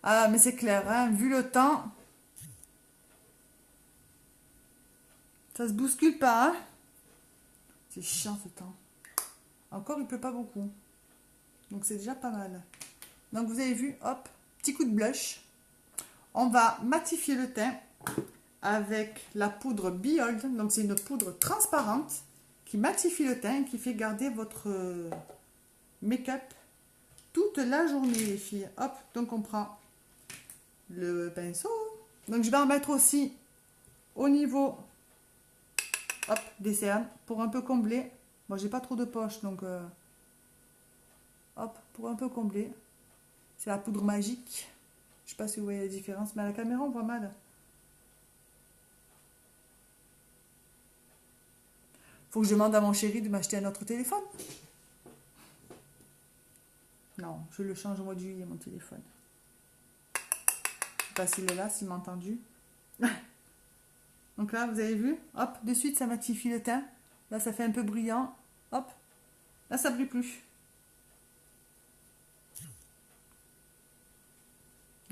Ah, mais c'est clair, hein? Vu le temps, ça se bouscule pas, hein? C'est chiant ce temps. Encore, il pleut pas beaucoup. Donc, c'est déjà pas mal. Donc, vous avez vu, hop, petit coup de blush. On va matifier le teint avec la poudre Behold. Donc, c'est une poudre transparente qui matifie le teint, qui fait garder votre make-up toute la journée, les filles. Hop, donc on prend le pinceau. Donc, je vais en mettre aussi au niveau hop, des cernes pour un peu combler. Moi, j'ai pas trop de poche, donc hop, pour un peu combler. C'est la poudre magique. Je sais pas si vous voyez la différence, mais à la caméra, on voit mal. Faut que je demande à mon chéri de m'acheter un autre téléphone. Non, je le change au mois de juillet, mon téléphone. Je sais pas s'il est là, s'il m'a entendu. Donc là, vous avez vu, hop, de suite, ça matifie le teint. Là, ça fait un peu brillant. Hop, là, ça brille plus.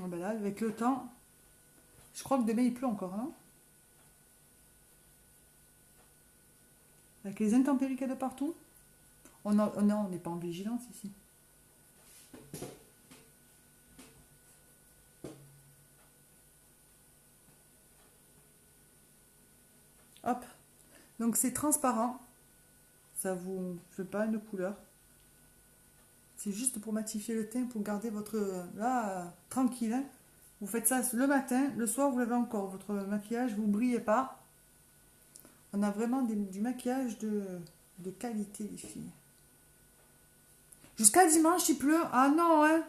Ah ben là, avec le temps, je crois que demain il pleut encore, non? Avec les intempéries qu'il y a de partout. On n'est pas en vigilance ici. Hop. Donc c'est transparent. Ça vous fait pas une couleur. C'est juste pour matifier le teint, pour garder votre... Là, tranquille. Hein. Vous faites ça le matin, le soir vous l'avez encore. Votre maquillage, vous brillez pas. On a vraiment du maquillage de qualité, les filles. Jusqu'à dimanche, il pleut. Ah non, hein.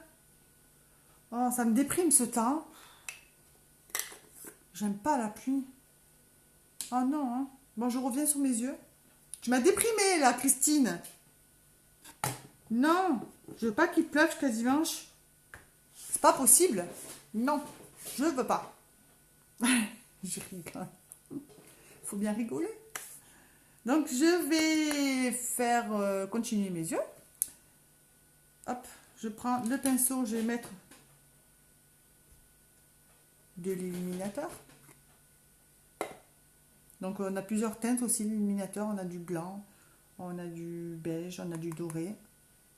Oh, ça me déprime ce temps. J'aime pas la pluie. Ah non, hein. Bon, je reviens sur mes yeux. Tu m'as déprimée, là, Christine. Non, je veux pas qu'il pleuve jusqu'à dimanche. C'est pas possible. Non, je veux pas. Je rigole. Faut bien rigoler. Donc, je vais faire continuer mes yeux. Hop, je prends le pinceau, je vais mettre de l'illuminateur. Donc, on a plusieurs teintes aussi, l'illuminateur. On a du blanc, on a du beige, on a du doré.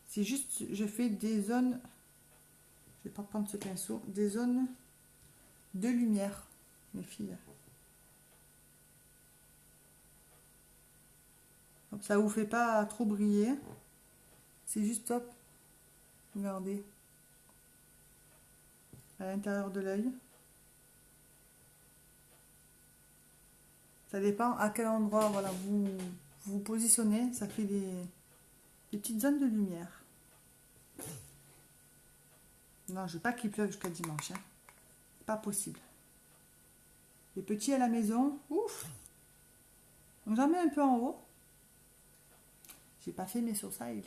C'est juste, je fais des zones, je vais pas prendre ce pinceau, des zones de lumière, mes filles. Hop, ça vous fait pas trop briller. C'est juste top. Regardez. À l'intérieur de l'œil. Ça dépend à quel endroit voilà, vous vous positionnez. Ça fait des petites zones de lumière. Non, je veux pas qu'il pleuve jusqu'à dimanche. Hein. Pas possible. Les petits à la maison, ouf. Donc j'en mets un peu en haut. J'ai pas fait mes sourcils.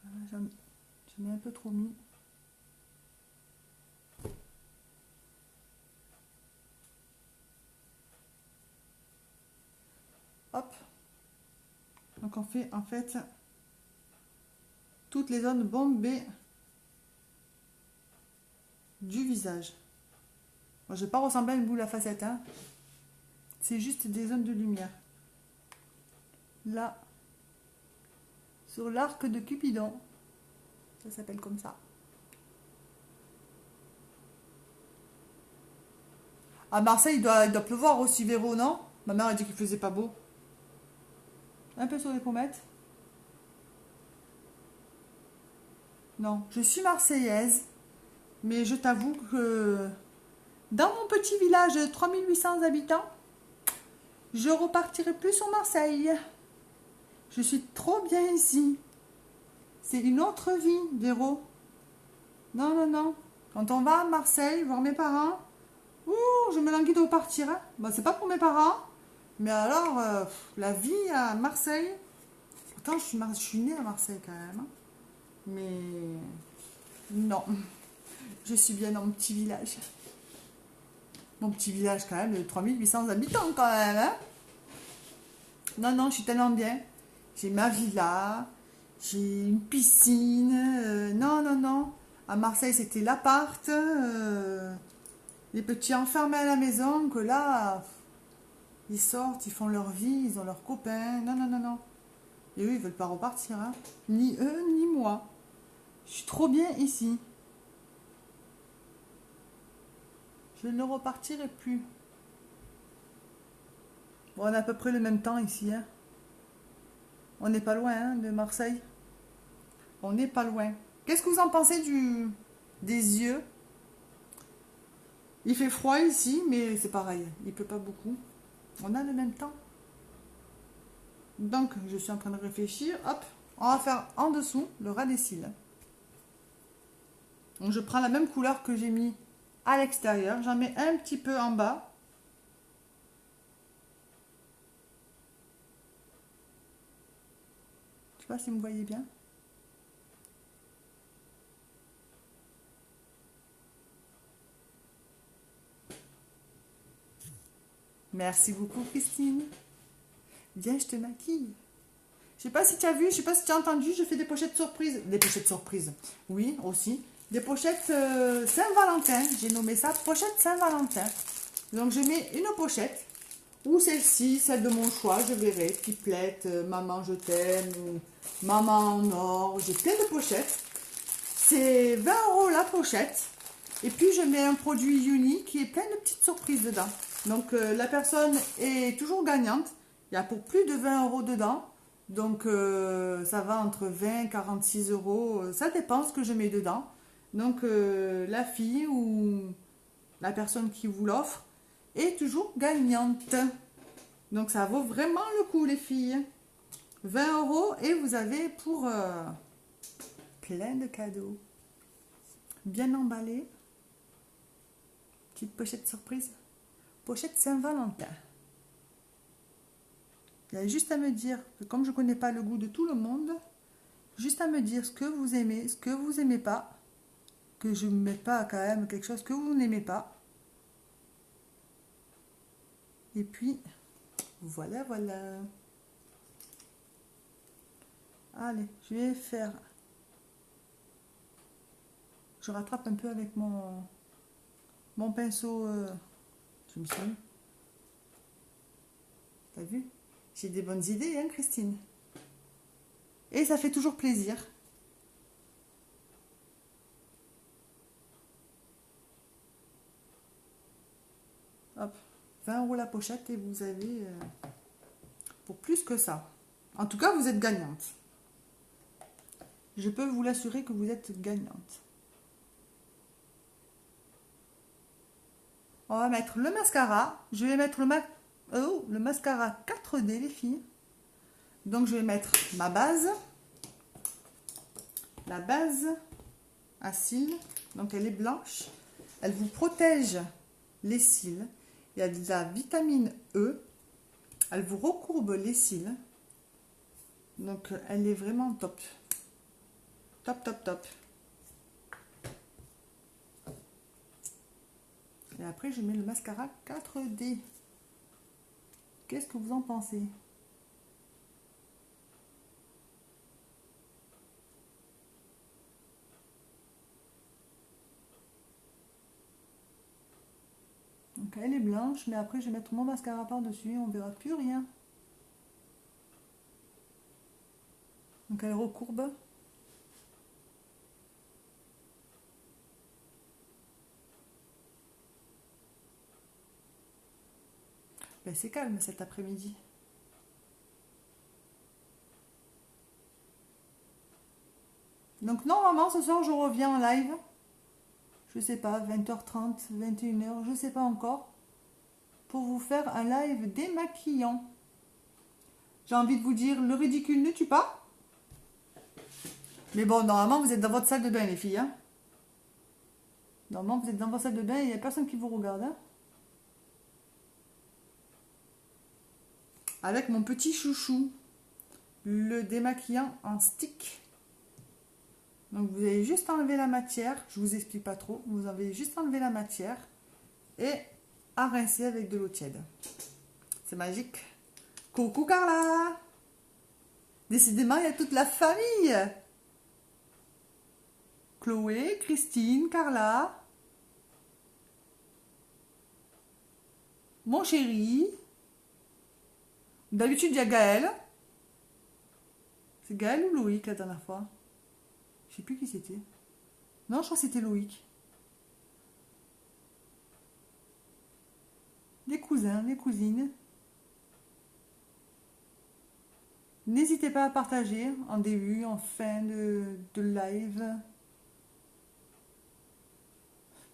Voilà, j'en ai un peu trop mis. Hop. Donc on fait en fait toutes les zones bombées du visage. Moi, je ne vais pas ressembler à une boule à facettes. Hein. C'est juste des zones de lumière. Là, sur l'arc de Cupidon. Ça s'appelle comme ça. À Marseille, il doit pleuvoir aussi, Véro, non? Ma mère a dit qu'il faisait pas beau. Un peu sur les pommettes. Non, je suis marseillaise, mais je t'avoue que dans mon petit village de 3800 habitants, je repartirai plus sur Marseille. Je suis trop bien ici. C'est une autre vie, Véro. Non, non, non. Quand on va à Marseille voir mes parents, ouh, je me languis de repartir. Hein. Bon, c'est pas pour mes parents, mais alors, la vie à Marseille. Pourtant, je suis née à Marseille quand même. Hein. Mais non, je suis bien dans mon petit village. Mon petit village quand même de 3800 habitants quand même. Hein. Non, non, je suis tellement bien. J'ai ma villa, j'ai une piscine. Non, non, non. À Marseille, c'était l'appart. Les petits enfermés à la maison. Que là, ils sortent, ils font leur vie, ils ont leurs copains. Non, non, non, non. Et eux, ils veulent pas repartir. Hein. Ni eux, ni moi. Je suis trop bien ici. Je ne repartirai plus. Bon, on a à peu près le même temps ici. Hein. On n'est pas loin hein, de Marseille. On n'est pas loin. Qu'est-ce que vous en pensez des yeux? Il fait froid ici, mais c'est pareil. Il ne pleut pas beaucoup. On a le même temps. Donc, je suis en train de réfléchir. Hop, on va faire en dessous le ras des cils. Donc, je prends la même couleur que j'ai mis à l'extérieur. J'en mets un petit peu en bas. Je sais pas si vous me voyez bien. Merci beaucoup, Christine. Viens, je te maquille. Je sais pas si tu as vu, je sais pas si tu as entendu, je fais des pochettes surprises. Des pochettes surprises, oui, aussi. Des pochettes Saint-Valentin. J'ai nommé ça pochette Saint-Valentin. Donc, je mets une pochette. Ou celle-ci, celle de mon choix, je verrai. Pipelette, maman je t'aime, ou maman en or. J'ai plein de pochettes. C'est 20 € la pochette. Et puis je mets un produit unique qui est plein de petites surprises dedans. Donc la personne est toujours gagnante. Il y a pour plus de 20 € dedans. Donc ça va entre 20 et 46 €. Ça dépend ce que je mets dedans. Donc la fille ou la personne qui vous l'offre est toujours gagnante. Donc ça vaut vraiment le coup les filles. 20 € et vous avez pour plein de cadeaux. Bien emballé. Petite pochette surprise. Pochette Saint-Valentin. Il y a juste à me dire, que comme je ne connais pas le goût de tout le monde, juste à me dire ce que vous aimez, ce que vous n'aimez pas. Que je ne mette pas quand même quelque chose que vous n'aimez pas. Et puis, voilà, voilà. Allez, je vais faire... Je rattrape un peu avec mon pinceau. Je me suis... T'as vu? J'ai des bonnes idées, hein, Christine? Et ça fait toujours plaisir. Hop, 20 € la pochette et vous avez pour plus que ça. En tout cas, vous êtes gagnante. Je peux vous l'assurer que vous êtes gagnante. On va mettre le mascara. Je vais mettre le mascara 4D, les filles. Donc, je vais mettre ma base. La base à cils. Donc, elle est blanche. Elle vous protège les cils. Il y a de la vitamine E. Elle vous recourbe les cils. Donc, elle est vraiment top. Top, top, top. Et après, je mets le mascara 4D. Qu'est-ce que vous en pensez? Donc, elle est blanche, mais après, je vais mettre mon mascara par-dessus. On ne verra plus rien. Donc, elle recourbe. Ben, c'est calme cet après-midi. Donc normalement ce soir je reviens en live. Je sais pas, 20h30, 21h, je sais pas encore. Pour vous faire un live démaquillant. J'ai envie de vous dire, le ridicule ne tue pas. Mais bon, normalement vous êtes dans votre salle de bain les filles. Hein. Normalement vous êtes dans votre salle de bain et il n'y a personne qui vous regarde. Hein. Avec mon petit chouchou, le démaquillant en stick. Donc vous avez juste enlevé la matière, je vous explique pas trop, vous avez juste enlevé la matière et à rincer avec de l'eau tiède. C'est magique. Coucou Carla! Décidément, il y a toute la famille. Chloé, Christine, Carla, mon chéri. D'habitude, il y a Gaël. C'est Gaël ou Loïc la dernière fois? Je sais plus qui c'était. Non, je crois que c'était Loïc. Les cousins, les cousines. N'hésitez pas à partager en début, en fin de live.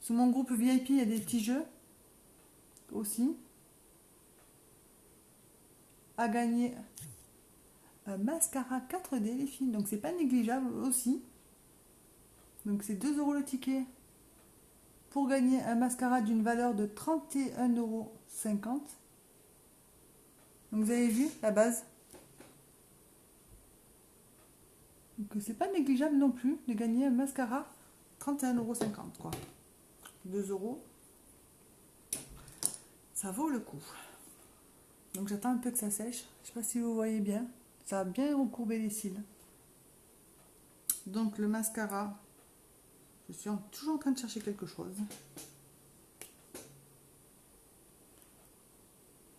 Sur mon groupe VIP, il y a des petits jeux aussi. À gagner un mascara 4D, les filles. Donc, c'est pas négligeable aussi. Donc, c'est 2 € le ticket pour gagner un mascara d'une valeur de 31,50 €. Donc, vous avez vu la base. Donc, c'est pas négligeable non plus de gagner un mascara 31,50 € quoi. 2 €. Ça vaut le coup. Donc, j'attends un peu que ça sèche. Je sais pas si vous voyez bien. Ça a bien recourber les cils. Donc le mascara, je suis toujours en train de chercher quelque chose.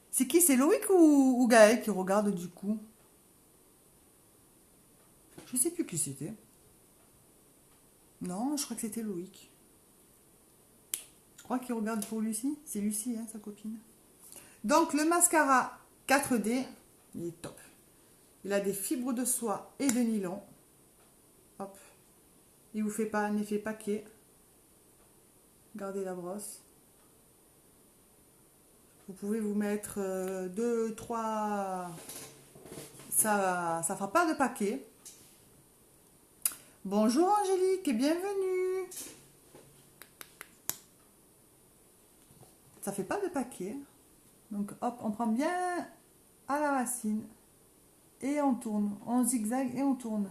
C'est qui? C'est Loïc ou Gaël qui regarde du coup? Je sais plus qui c'était. Non, je crois que c'était Loïc. Je crois qu'il regarde pour Lucie. C'est Lucie, hein, sa copine. Donc le mascara 4D, il est top. Il a des fibres de soie et de nylon. Hop. Il vous fait pas un effet paquet. Gardez la brosse. Vous pouvez vous mettre 2, 3. Ça fera pas de paquet. Bonjour Angélique et bienvenue. Ça fait pas de paquet. Donc hop, on prend bien à la racine. Et on tourne. On zigzag et on tourne.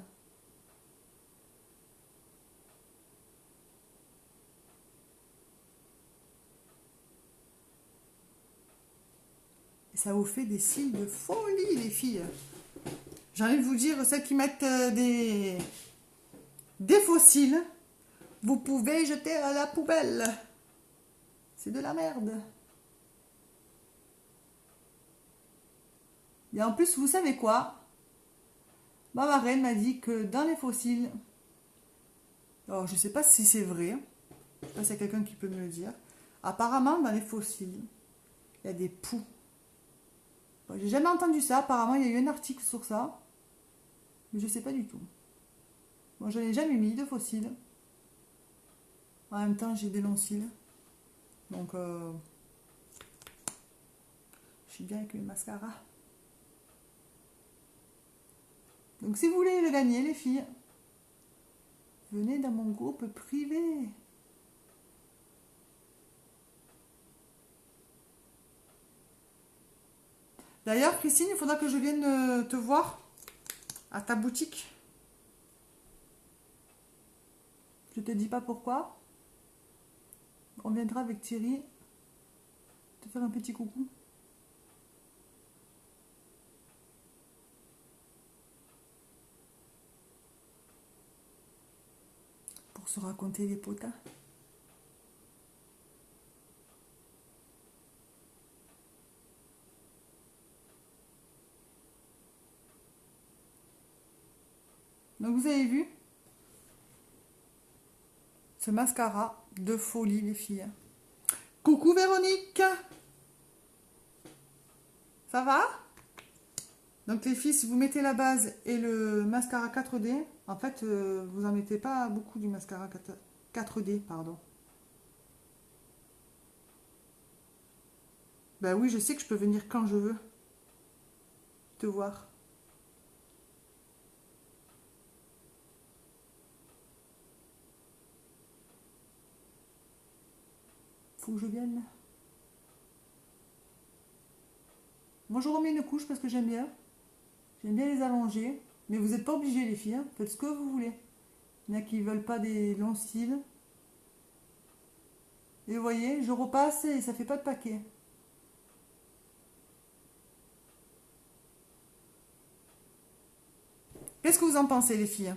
Et ça vous fait des cils de folie les filles. J'ai envie de vous dire, celles qui mettent des faux cils, vous pouvez jeter à la poubelle. C'est de la merde. Et en plus, vous savez quoi? Ma marraine m'a dit que dans les fossiles, alors je ne sais pas si c'est vrai, je ne sais pas s'il y a quelqu'un qui peut me le dire, apparemment dans les fossiles, il y a des poux. Bon, j'ai jamais entendu ça, apparemment il y a eu un article sur ça, mais je ne sais pas du tout. Moi je n'en ai jamais mis de fossiles. En même temps j'ai des longs cils, donc je suis bien avec mes mascaras. Donc si vous voulez le gagner les filles, venez dans mon groupe privé. D'ailleurs Christine, il faudra que je vienne te voir à ta boutique. Je te dis pas pourquoi. On viendra avec Thierry te faire un petit coucou. Pour se raconter les potins. Donc vous avez vu ce mascara de folie les filles. Coucou Véronique. Ça va? Donc les filles, si vous mettez la base et le mascara 4D, en fait vous en mettez pas beaucoup du mascara 4D, pardon. Ben oui, je sais que je peux venir quand je veux te voir. Faut que je vienne. Moi je remets une couche parce que j'aime bien. J'aime bien les allonger. Mais vous n'êtes pas obligés les filles. Hein. Faites ce que vous voulez. Il y en a qui ne veulent pas des longs cils. Et vous voyez, je repasse et ça fait pas de paquet. Qu'est-ce que vous en pensez les filles?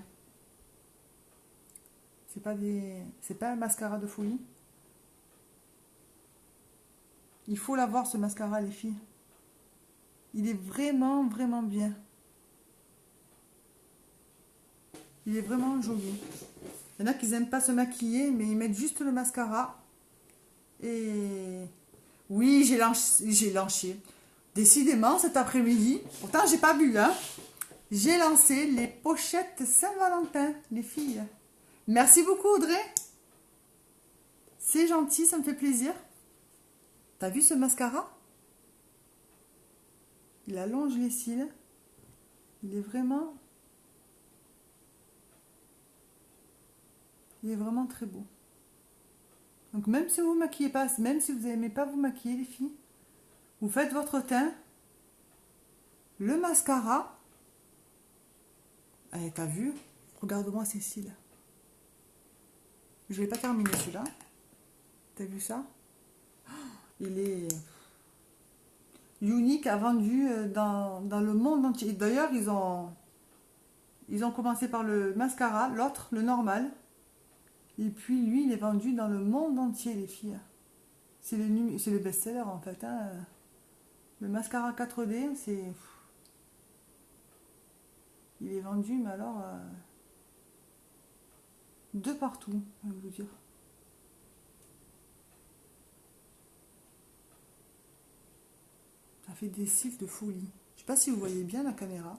C'est pas un mascara de folie. Il faut l'avoir ce mascara les filles. Il est vraiment vraiment bien. Il est vraiment joli. Il y en a qui n'aiment pas se maquiller, mais ils mettent juste le mascara. Et oui, j'ai lancé. Décidément, cet après-midi, pourtant j'ai pas bu, hein. J'ai lancé les pochettes Saint-Valentin, les filles. Merci beaucoup Audrey. C'est gentil, ça me fait plaisir. T'as vu ce mascara? Il allonge les cils. Il est vraiment... Il est vraiment très beau. Donc même si vous ne maquillez pas, même si vous n'aimez pas vous maquiller les filles, vous faites votre teint, le mascara. Allez, t'as vu? Regarde-moi ces cils. Je ne vais pas terminer celui-là. T'as vu ça? Il est... Unique a vendu dans le monde entier. D'ailleurs, ils ont commencé par le mascara, l'autre, le normal. Et puis lui, il est vendu dans le monde entier, les filles. C'est le best-seller en fait. Hein. Le mascara 4D, il est vendu, mais alors de partout, je vais vous dire. Ça fait des cils de folie. Je sais pas si vous voyez bien la caméra.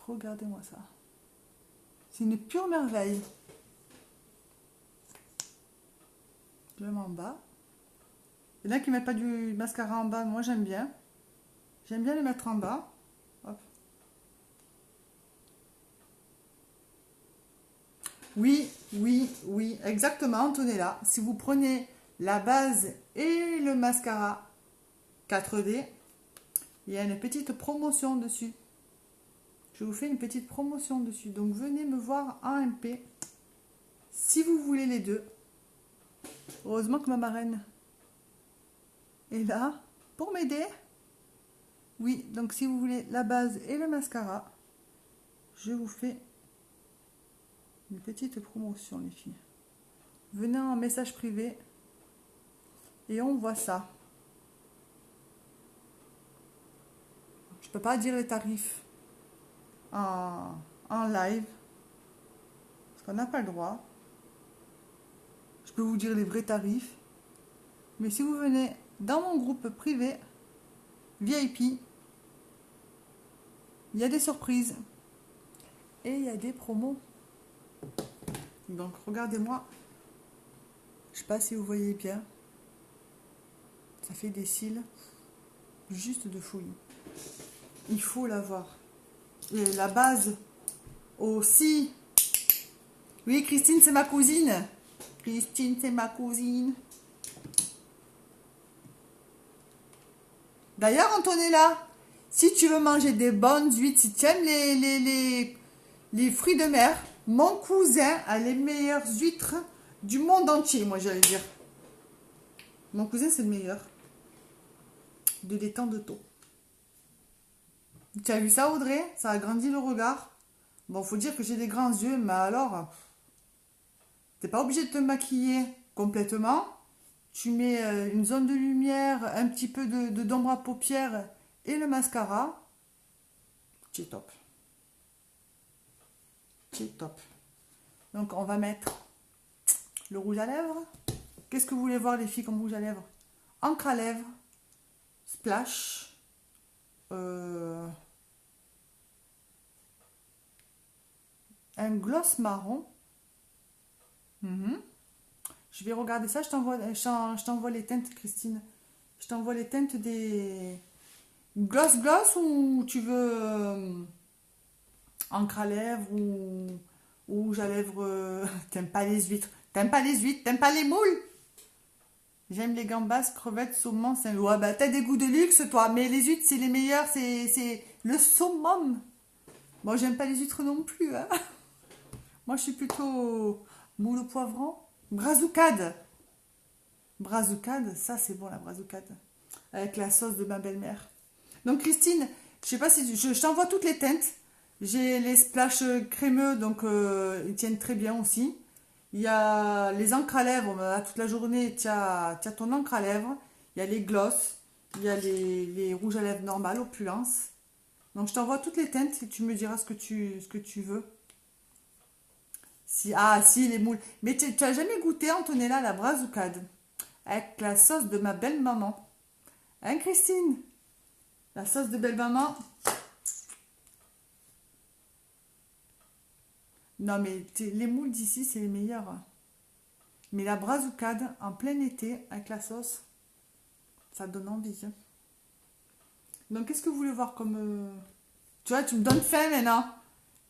Regardez-moi ça. C'est une pure merveille. Je le mets en bas. Il y en a qui ne mettent pas du mascara en bas. Moi, j'aime bien. J'aime bien le mettre en bas. Hop. Oui, oui, oui, exactement, Antonella. Si vous prenez la base et le mascara 4D, il y a une petite promotion dessus. Je vous fais une petite promotion dessus. Donc, venez me voir en MP si vous voulez les deux. Heureusement que ma marraine est là pour m'aider. Oui, donc si vous voulez la base et le mascara, je vous fais une petite promotion, les filles. Venez en message privé et on voit ça. Je ne peux pas dire les tarifs en live parce qu'on n'a pas le droit. Je peux vous dire les vrais tarifs. Mais si vous venez dans mon groupe privé VIP, il y a des surprises et il y a des promos. Donc regardez-moi. Je sais pas si vous voyez bien. Ça fait des cils juste de folie. Il faut l'avoir. Et la base aussi. Oui, Christine, c'est ma cousine. Christine, c'est ma cousine. D'ailleurs, Antonella, si tu veux manger des bonnes huîtres, si tu aimes les fruits de mer, mon cousin a les meilleures huîtres du monde entier, moi j'allais dire. Mon cousin, c'est le meilleur. De l'étang de Thau. Tu as vu ça, Audrey? Ça a grandi le regard. Bon, faut dire que j'ai des grands yeux, mais alors, t'es pas obligé de te maquiller complètement. Tu mets une zone de lumière, un petit peu d'ombre à paupières et le mascara. C'est top. C'est top. Donc, on va mettre le rouge à lèvres. Qu'est-ce que vous voulez voir, les filles, comme rouge à lèvres? Encre à lèvres. Splash. Un gloss marron. Je vais regarder ça. Je t'envoie les teintes, Christine. Je t'envoie les teintes des gloss ou tu veux encre à lèvres ou rouge à lèvres. T'aimes pas les huîtres. T'aimes pas les huîtres. T'aimes pas les moules. J'aime les gambas, crevettes, saumon. Ouais, bah t'as des goûts de luxe, toi. Mais les huîtres, c'est les meilleurs. C'est le saumon. Bon, j'aime pas les huîtres non plus. Hein. Moi, je suis plutôt moule au poivron. Brazucade. Brazucade, ça c'est bon la brazucade. Avec la sauce de ma belle-mère. Donc Christine, je sais pas si je t'envoie toutes les teintes. J'ai les splash crémeux, donc ils tiennent très bien aussi. Il y a les encres à lèvres, toute la journée, tu as ton encre à lèvres. Il y a les gloss, il y a les rouges à lèvres normales, opulence. Donc je t'envoie toutes les teintes et tu me diras ce que tu veux. Si, les moules. Mais tu as jamais goûté, Antonella, la brazucade avec la sauce de ma belle-maman. Hein, Christine? La sauce de belle-maman. Non, mais les moules d'ici, c'est les meilleurs. Mais la brazucade, en plein été, avec la sauce, ça donne envie. Hein. Donc, qu'est-ce que vous voulez voir comme... Tu vois, tu me donnes faim maintenant.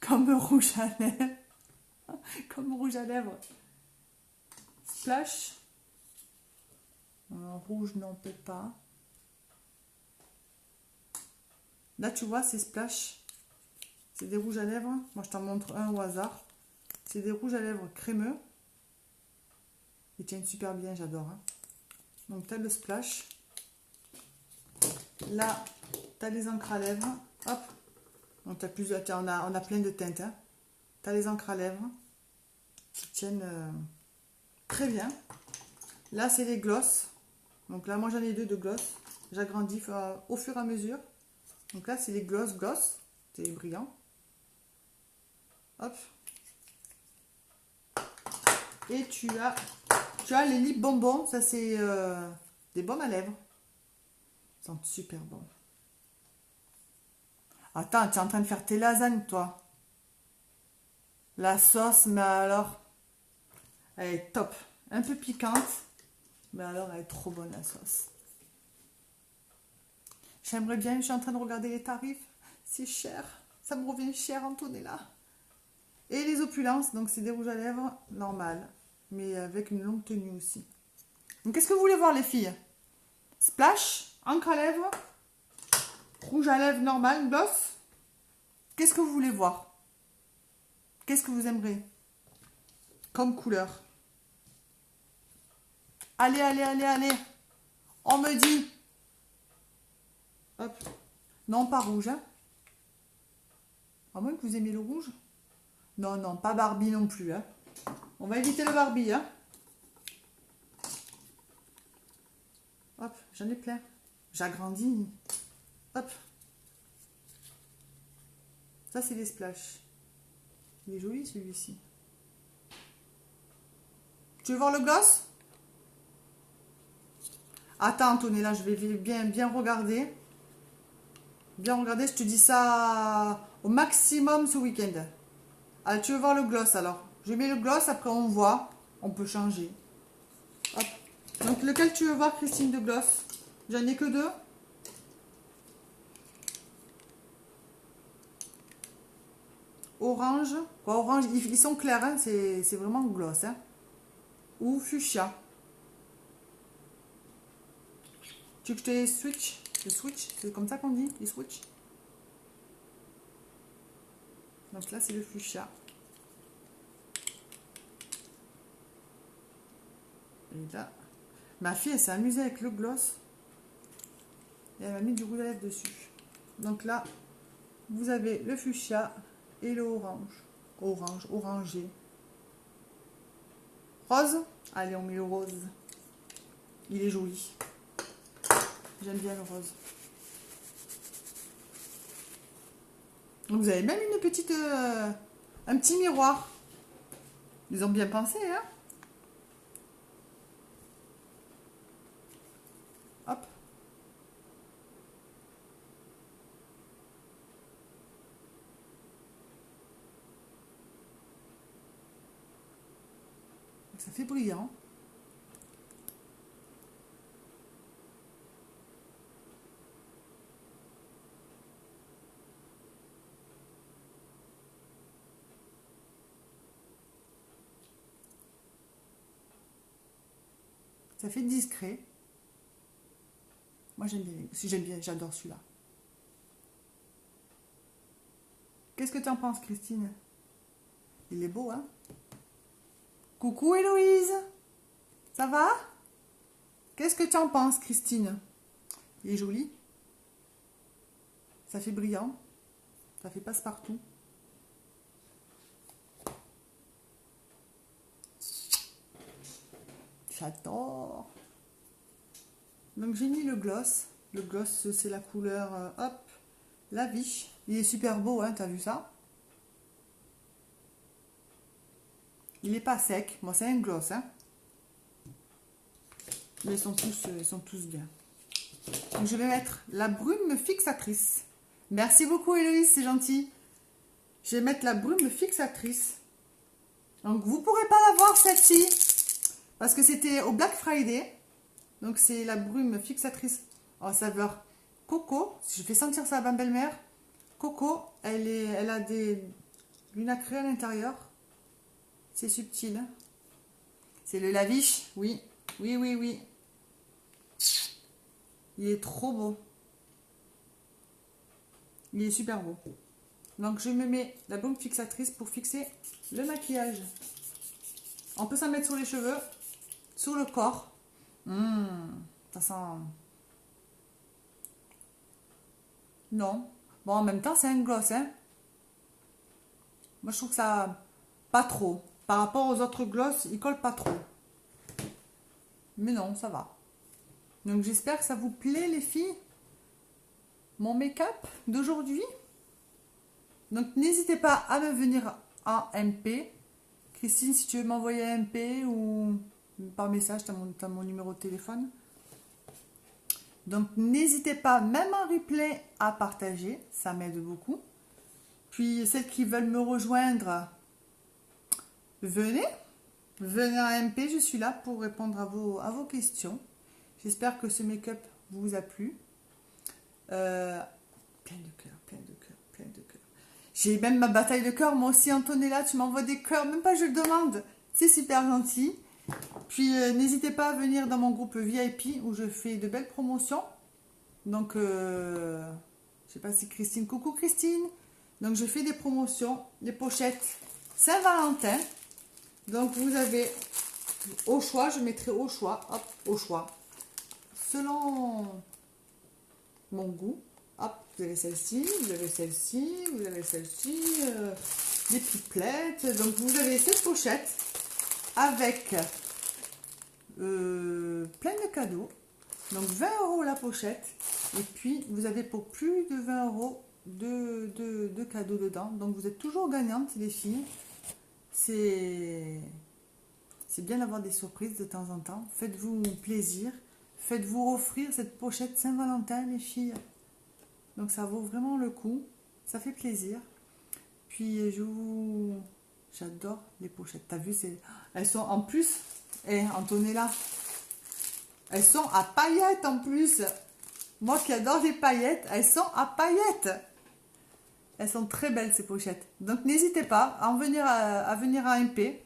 Comme rouge à lèvres. Comme rouge à lèvres. Splash. Rouge, non, peut-être pas. Là, tu vois, c'est splash. C'est des rouges à lèvres. Moi, je t'en montre un au hasard. C'est des rouges à lèvres crémeux. Ils tiennent super bien, j'adore. Hein. Donc, tu as le splash. Là, tu as les encres à lèvres. Hop. Donc, t'as plus, on a plein de teintes. Hein. Tu as les encres à lèvres qui tiennent très bien. Là, c'est les gloss. Donc là, moi, j'en ai deux de gloss. J'agrandis au fur et à mesure. Donc là, c'est les gloss. C'est brillant. Hop. Et tu as les lip bonbons. Ça, c'est des baumes à lèvres. Ils sont super bons. Attends, tu es en train de faire tes lasagnes, toi. La sauce, mais alors, elle est top. Un peu piquante, mais alors, elle est trop bonne, la sauce. J'aimerais bien, je suis en train de regarder les tarifs. C'est cher. Ça me revient cher, Antonella. Et les opulences, donc c'est des rouges à lèvres normales, mais avec une longue tenue aussi. Donc, qu'est-ce que vous voulez voir, les filles? Splash, encre à lèvres, rouge à lèvres normal, gloss. Qu'est-ce que vous voulez voir? Qu'est-ce que vous aimeriez comme couleur? Allez, allez, allez, allez. On me dit. Hop. Non, pas rouge. Hein. À moins que vous aimiez le rouge. Non, non, pas Barbie non plus. Hein. On va éviter le Barbie. Hein. Hop, j'en ai plein. J'agrandis. Hop. Ça, c'est les splash. Il est joli celui-ci. Tu veux voir le gloss? Attends, Antonella, je vais bien regarder. Bien regarder, je te dis ça au maximum ce week-end. Allez, tu veux voir le gloss alors? Je mets le gloss, après on voit. On peut changer. Hop. Donc, lequel tu veux voir, Christine, de gloss? J'en ai que deux. Orange. Quoi, orange, ils sont clairs, hein, c'est vraiment gloss. Hein. Ou fuchsia. Tu veux que je te les switch? Le switch, c'est comme ça qu'on dit, les switch. Donc là, c'est le fuchsia. Et là, ma fille, elle s'est amusée avec le gloss. Et elle m'a mis du rouge à lèvres dessus. Donc là, vous avez le fuchsia et le orange. Orange, orangé. Rose. Allez, on met le rose. Il est joli. J'aime bien le rose. Donc vous avez même une petite... un petit miroir. Ils ont bien pensé, hein? Hop. Ça fait brillant. Ça fait discret. Moi j'aime bien, j'adore celui-là. Qu'est-ce que tu en penses, Christine? Il est beau, hein? Coucou Héloïse. Ça va? Qu'est-ce que tu en penses, Christine? Il est joli. Ça fait brillant. Ça fait passe-partout. J'adore. Donc j'ai mis le gloss. Le gloss, c'est la couleur, hop, la vie. Il est super beau, hein, t'as vu ça? Il n'est pas sec. Moi, c'est un gloss, hein. Mais ils sont tous bien. Donc je vais mettre la brume fixatrice. Merci beaucoup, Héloïse, c'est gentil. Je vais mettre la brume fixatrice. Donc vous ne pourrez pas la voir, celle-ci, parce que c'était au Black Friday. Donc c'est la brume fixatrice en saveur coco. Je fais sentir ça à ma belle-mère. Coco, elle a du nacré à l'intérieur. C'est subtil. C'est le Lavish, oui. Oui, oui, oui. Il est trop beau. Il est super beau. Donc je me mets la baume fixatrice pour fixer le maquillage. On peut s'en mettre sur les cheveux, sur le corps. Ça sent... Non. Bon, en même temps, c'est un gloss, hein. Moi, je trouve que ça... Pas trop. Par rapport aux autres gloss, il colle pas trop. Mais non, ça va. Donc, j'espère que ça vous plaît, les filles. Mon make-up d'aujourd'hui. Donc, n'hésitez pas à me venir en MP. Christine, si tu veux m'envoyer un MP ou par message, tu as mon numéro de téléphone. Donc, n'hésitez pas, même en replay, à partager. Ça m'aide beaucoup. Puis, celles qui veulent me rejoindre, venez. Venez en MP, je suis là pour répondre à vos questions. J'espère que ce make-up vous a plu. Plein de cœur, plein de cœur, plein de cœur. J'ai même ma bataille de cœur. Moi aussi, Antonella, tu m'envoies des cœurs. Même pas je le demande. C'est super gentil. Puis, n'hésitez pas à venir dans mon groupe VIP où je fais de belles promotions. Donc, je sais pas si Christine... Coucou Christine. Donc, je fais des promotions, des pochettes Saint-Valentin. Donc, vous avez au choix. Je mettrai au choix. Hop, au choix. Selon mon goût. Hop, vous avez celle-ci, vous avez celle-ci, vous avez celle-ci. Des pipelettes. Donc, vous avez cette pochette avec plein de cadeaux. Donc 20 € la pochette. Et puis vous avez pour plus de 20 € de cadeaux dedans. Donc vous êtes toujours gagnantes les filles. C'est bien d'avoir des surprises de temps en temps. Faites-vous plaisir. Faites-vous offrir cette pochette Saint-Valentin les filles. Donc ça vaut vraiment le coup. Ça fait plaisir. Puis j'adore les pochettes. T'as vu, elles sont en plus, Antonella, elles sont à paillettes en plus. Moi qui adore les paillettes, elles sont à paillettes. Elles sont très belles ces pochettes. Donc n'hésitez pas à venir à MP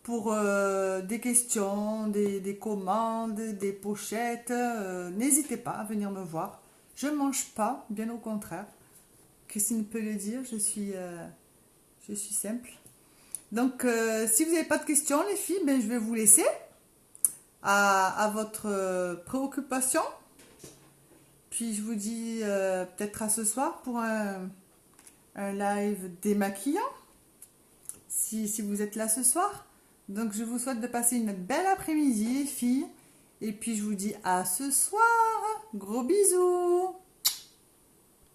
pour des questions, des commandes, des pochettes. N'hésitez pas à venir me voir. Je ne mange pas, bien au contraire. Christine peut le dire, je suis simple. Donc, si vous n'avez pas de questions, les filles, ben, je vais vous laisser à votre préoccupation. Puis, je vous dis peut-être à ce soir pour un live démaquillant, si vous êtes là ce soir. Donc, je vous souhaite de passer une belle après-midi, les filles. Et puis, je vous dis à ce soir. Gros bisous.